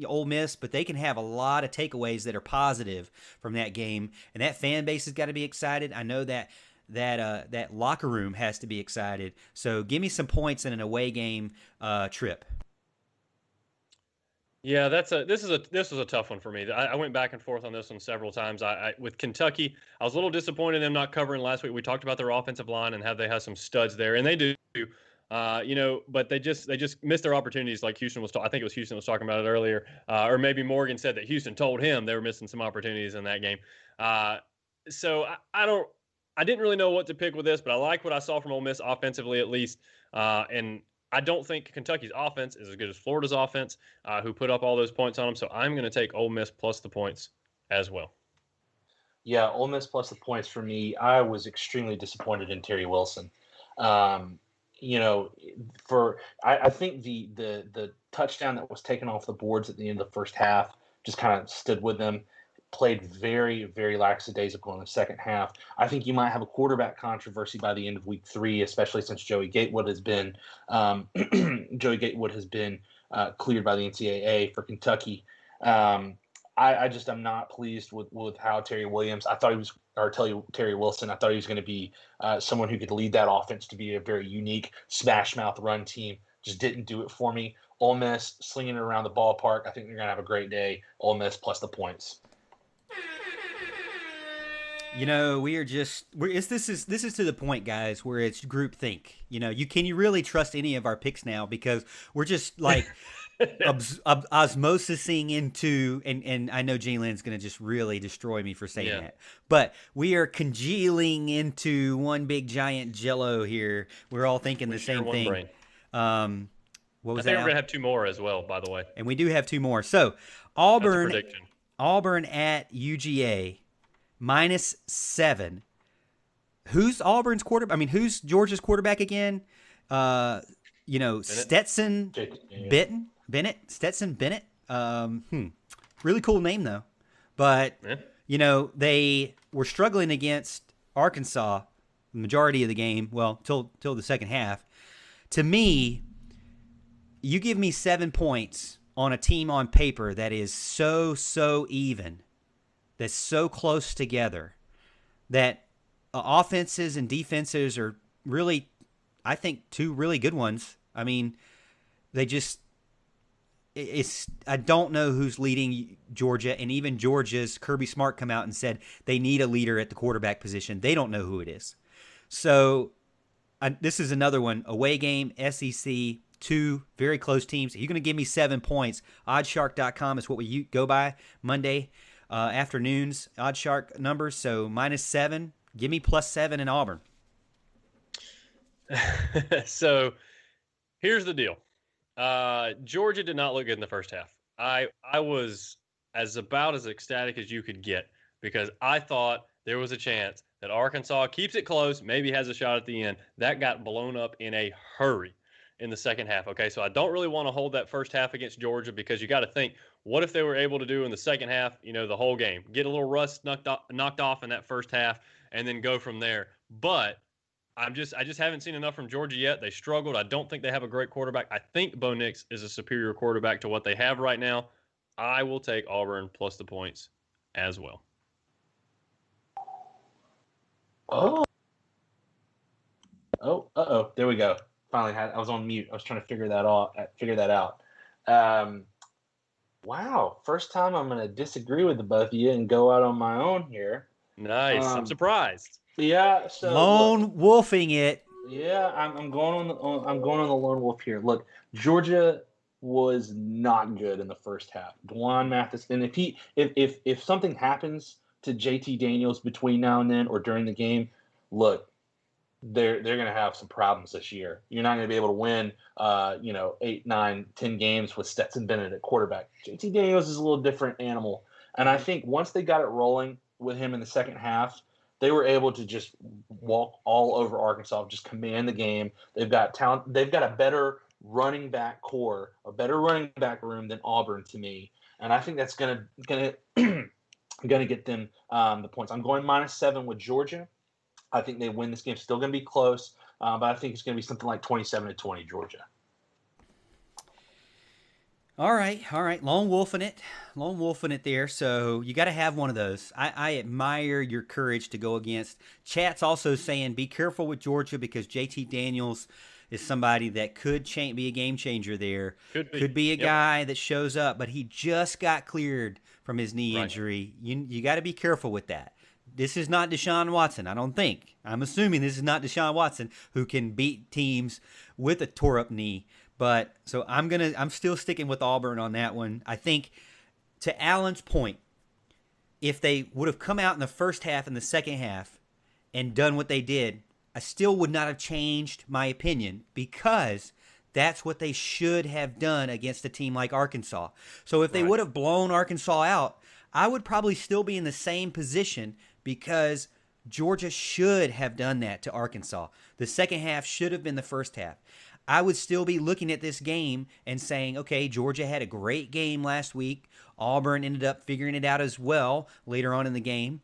Ole Miss, but they can have a lot of takeaways that are positive from that game, and that fan base has got to be excited. I know that locker room has to be excited. So give me some points in an away game trip. Yeah, this was a tough one for me. I went back and forth on this one several times. With Kentucky, I was a little disappointed in them not covering last week. We talked about their offensive line and how they have some studs there, and they do. But they just missed their opportunities. Like Houston was, I think it was Houston was talking about it earlier, or maybe Morgan said that Houston told him they were missing some opportunities in that game. So I didn't really know what to pick with this, but I like what I saw from Ole Miss offensively at least, and I don't think Kentucky's offense is as good as Florida's offense, who put up all those points on them. So I'm going to take Ole Miss plus the points as well. Yeah, Ole Miss plus the points for me. I was extremely disappointed in Terry Wilson. I think the touchdown that was taken off the boards at the end of the first half just kind of stood with them. Played very, very lackadaisical in the second half. I think you might have a quarterback controversy by the end of week 3, especially since Joey Gatewood has been cleared by the NCAA for Kentucky. I'm not pleased with how Terry Wilson. I thought he was going to be someone who could lead that offense to be a very unique smash mouth run team. Just didn't do it for me. Ole Miss slinging it around the ballpark. I think they're going to have a great day. Ole Miss plus the points. This is to the point, guys, where it's groupthink. Can you really trust any of our picks now? Because we're just like osmosising into, and I know Jalen's going to just really destroy me for saying Yeah. that, but we are congealing into one big giant jello here. We're all thinking We the share same one thing. brain. What I was think that, we're Al? gonna have 2 more as well, by the way. And we do have 2 more. So That's a Auburn, prediction. Auburn at UGA -7. Who's Auburn's quarterback? I mean, who's Georgia's quarterback again? Stetson Bennett. Stetson Bennett. Really cool name though. But Yeah. they were struggling against Arkansas the majority of the game. Well, till the second half. To me, you give me 7 points on a team on paper that is so even, that's so close together, that offenses and defenses are really, I think, 2 really good ones. I mean, they just, I don't know who's leading Georgia, and even Georgia's Kirby Smart come out and said they need a leader at the quarterback position. They don't know who it is. So this is another one, away game, SEC, 2 very close teams. You're going to give me 7 points. Oddshark.com is what we go by Monday afternoons, Oddshark numbers. So -7. Give me +7 in Auburn. So here's the deal. Georgia did not look good in the first half. I was about as ecstatic as you could get because I thought there was a chance that Arkansas keeps it close, maybe has a shot at the end. That got blown up in a hurry in the second half. Okay, so I don't really want to hold that first half against Georgia because you got to think, what if they were able to do in the second half, the whole game, get a little rust knocked off in that first half, and then go from there. But I just haven't seen enough from Georgia yet. They struggled. I don't think they have a great quarterback. I think Bo Nix is a superior quarterback to what they have right now. I will take Auburn plus the points as well. Oh, there we go. Finally, I was on mute. I was trying to figure that out. Wow, first time I'm going to disagree with the both of you and go out on my own here. Nice. I'm surprised. Yeah, so Lone wolfing it. Yeah, I'm going on the lone wolf here. Look, Georgia was not good in the first half. Dwan Mathis, and if something happens to JT Daniels between now and then or during the game, look, they're going to have some problems this year. You're not going to be able to win 8, 9, 10 games with Stetson Bennett at quarterback. JT Daniels is a little different animal. And I think once they got it rolling with him in the second half, they were able to just walk all over Arkansas, just command the game. They've got talent. They've got a better running back core, a better running back room than Auburn to me. And I think that's gonna get them the points. I'm going -7 with Georgia. I think they win this game. Still going to be close, but I think it's going to be something like 27-20 Georgia. All right. Lone wolfing it there. So you got to have one of those. I admire your courage to go against. Chat's also saying be careful with Georgia because JT Daniels is somebody that could be a game changer there. Could be a guy that shows up, but he just got cleared from his knee injury. You got to be careful with that. This is not Deshaun Watson, I don't think. I'm assuming this is not Deshaun Watson who can beat teams with a tore up knee. But so I'm still sticking with Auburn on that one. I think to Alan's point, if they would have come out in the first half and the second half and done what they did, I still would not have changed my opinion because that's what they should have done against a team like Arkansas. So if they would have blown Arkansas out, I would probably still be in the same position because Georgia should have done that to Arkansas. The second half should have been the first half. I would still be looking at this game and saying, okay, Georgia had a great game last week. Auburn ended up figuring it out as well later on in the game.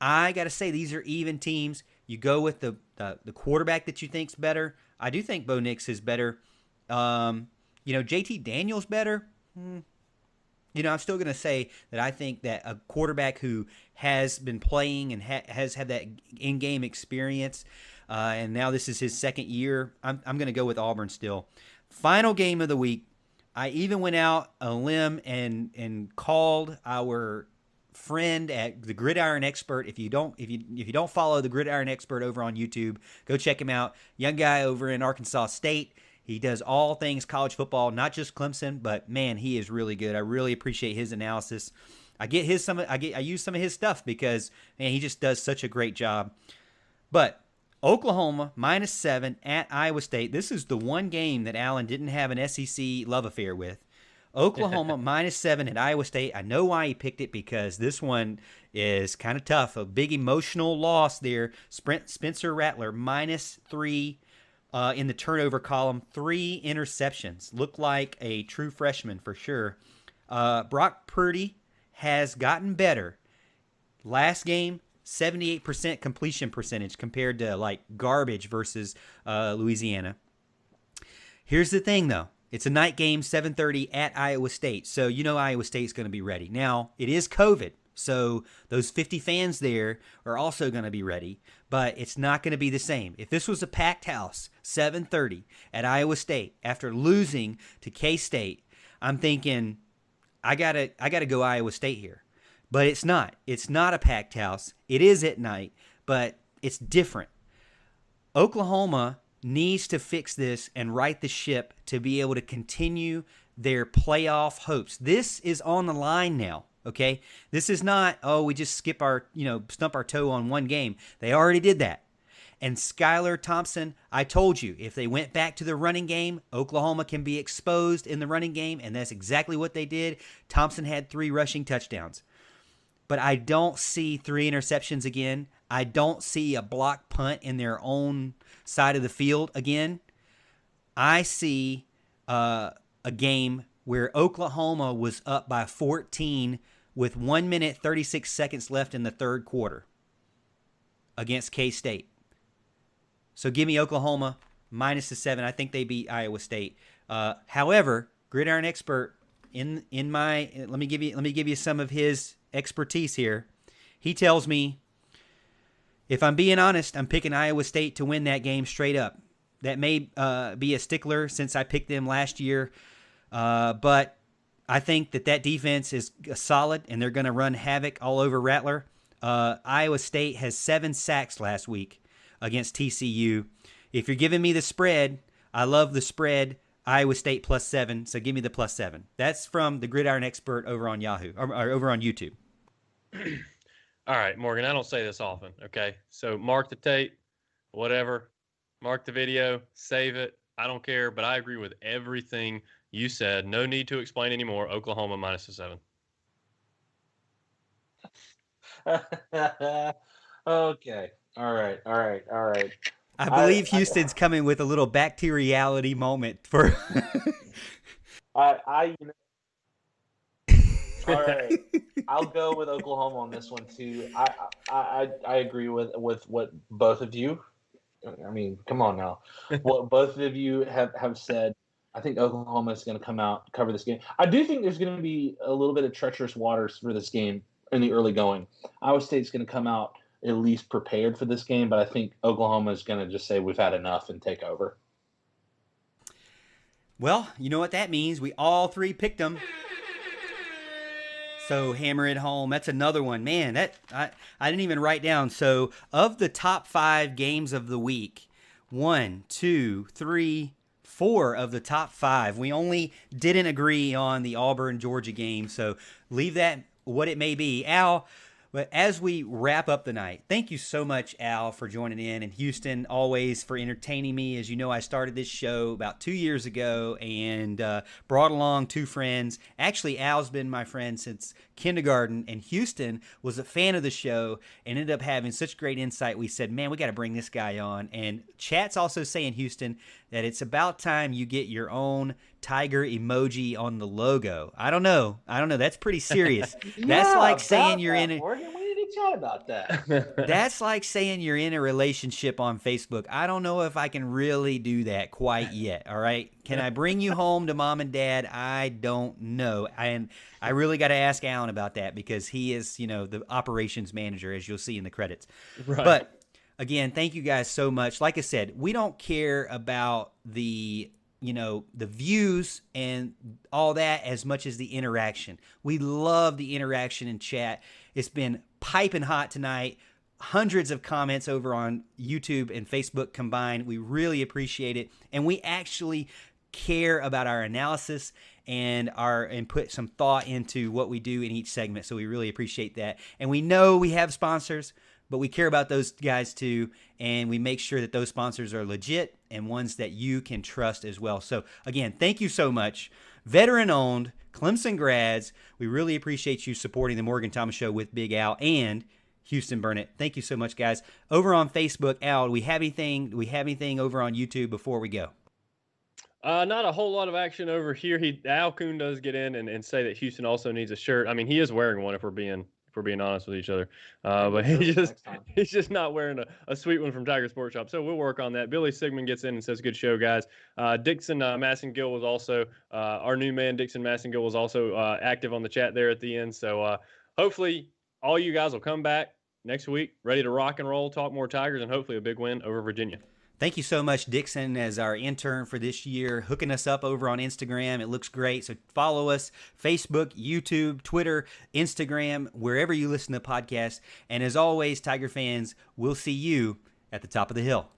I got to say, these are even teams. You go with the quarterback that you think's better. I do think Bo Nix is better. JT Daniels better. I'm still going to say that I think that a quarterback who has been playing and has had that in-game experience, and now this is his second year, I'm going to go with Auburn still. Final game of the week. I even went out on a limb and called our friend at the Gridiron Expert. If you don't follow the Gridiron Expert over on YouTube, go check him out. Young guy over in Arkansas State. He does all things college football, not just Clemson, but man, he is really good. I really appreciate his analysis. I use some of his stuff because man, he just does such a great job. But Oklahoma -7 at Iowa State. This is the one game that Allen didn't have an SEC love affair with. Oklahoma -7 at Iowa State. I know why he picked it, because this one is kind of tough. A big emotional loss there. Spencer Rattler -3 in the turnover column. 3 interceptions. Looked like a true freshman for sure. Brock Purdy has gotten better. Last game, 78% completion percentage compared to like garbage versus Louisiana. Here's the thing, though. It's a night game, 7:30 at Iowa State. So you know Iowa State's going to be ready. Now, it is COVID, so those 50 fans there are also going to be ready, but it's not going to be the same. If this was a packed house, 7:30 at Iowa State after losing to K-State, I'm thinking I gotta go Iowa State here. But it's not. It's not a packed house. It is at night, but it's different. Oklahoma needs to fix this and right the ship to be able to continue their playoff hopes. This is on the line now, okay? This is not, we just stump our toe on one game. They already did that. And Skylar Thompson, I told you, if they went back to the running game, Oklahoma can be exposed in the running game, and that's exactly what they did. Thompson had 3 rushing touchdowns. But I don't see 3 interceptions again. I don't see a block punt in their own side of the field again. I see a game where Oklahoma was up by 14 with 1 minute, 36 seconds left in the third quarter against K-State. So give me Oklahoma -7. I think they beat Iowa State. However, Gridiron Expert let me give you some of his expertise here. He tells me, if I'm being honest, I'm picking Iowa State to win that game straight up. That may be a stickler since I picked them last year, but I think that defense is solid, and they're going to run havoc all over Rattler. Iowa State has 7 sacks last week against TCU. If you're giving me the spread, I love the spread. Iowa State +7, so give me the +7. That's from the Gridiron Expert over on Yahoo, or over on YouTube. All right, Morgan, I don't say this often, okay? So mark the tape, whatever. Mark the video, save it. I don't care, but I agree with everything you said. No need to explain anymore. Oklahoma -7. Okay. All right. I believe Houston's coming with a little back-to-reality moment for. All right. I'll go with Oklahoma on this one too. I agree with what both of you. I mean, come on now. What both of you have said. I think Oklahoma is going to come out, cover this game. I do think there's going to be a little bit of treacherous waters for this game in the early going. Iowa State's going to come out at least prepared for this game, but I think Oklahoma is going to just say we've had enough and take over. Well, you know what that means. We all 3 picked them. So hammer it home. That's another one. Man, that I didn't even write down. So of the top 5 games of the week, 1, 2, 3, 4 of the top 5. We only didn't agree on the Auburn-Georgia game. So leave that what it may be. Al, but as we wrap up the night, thank you so much, Al, for joining in. And Houston, always for entertaining me. As you know, I started this show about 2 years ago and brought along 2 friends. Actually, Al's been my friend since kindergarten, and Houston was a fan of the show and ended up having such great insight. We said, man, we got to bring this guy on. And chat's also saying, Houston, that it's about time you get your own tiger emoji on the logo. I don't know. That's pretty serious. That's like saying you're in a... Morgan, we need to chat about that. That's like saying you're in a relationship on Facebook. I don't know if I can really do that quite yet, all right? Can I bring you home to mom and dad? I don't know. And I really got to ask Alan about that because he is, the operations manager, as you'll see in the credits. Right. But, again, thank you guys so much. Like I said, we don't care about the views and all that as much as the interaction. We love the interaction in chat. It's been piping hot tonight. hundreds of comments over on YouTube and Facebook combined. We really appreciate it. And we actually care about our analysis and put some thought into what we do in each segment. So we really appreciate that. And we know we have sponsors, but we care about those guys too. And we make sure that those sponsors are legit and ones that you can trust as well. So again, thank you so much. Veteran owned, Clemson grads. We really appreciate you supporting the Morgan Thomas Show with Big Al and Houston Burnett. Thank you so much, guys. Over on Facebook, Al, do we have anything over on YouTube before we go? Not a whole lot of action over here. Al Kuhn does get in and say that Houston also needs a shirt. I mean, he is wearing one if we're being honest with each other. But he's just not wearing a sweet one from Tiger Sports Shop. So we'll work on that. Billy Sigmund gets in and says, "Good show, guys." Dixon Massengill was also our new man. Dixon Massengill was also active on the chat there at the end. So hopefully all you guys will come back next week ready to rock and roll, talk more Tigers, and hopefully a big win over Virginia. Thank you so much, Dixon, as our intern for this year, hooking us up over on Instagram. It looks great. So follow us, Facebook, YouTube, Twitter, Instagram, wherever you listen to podcasts. And as always, Tiger fans, we'll see you at the top of the hill.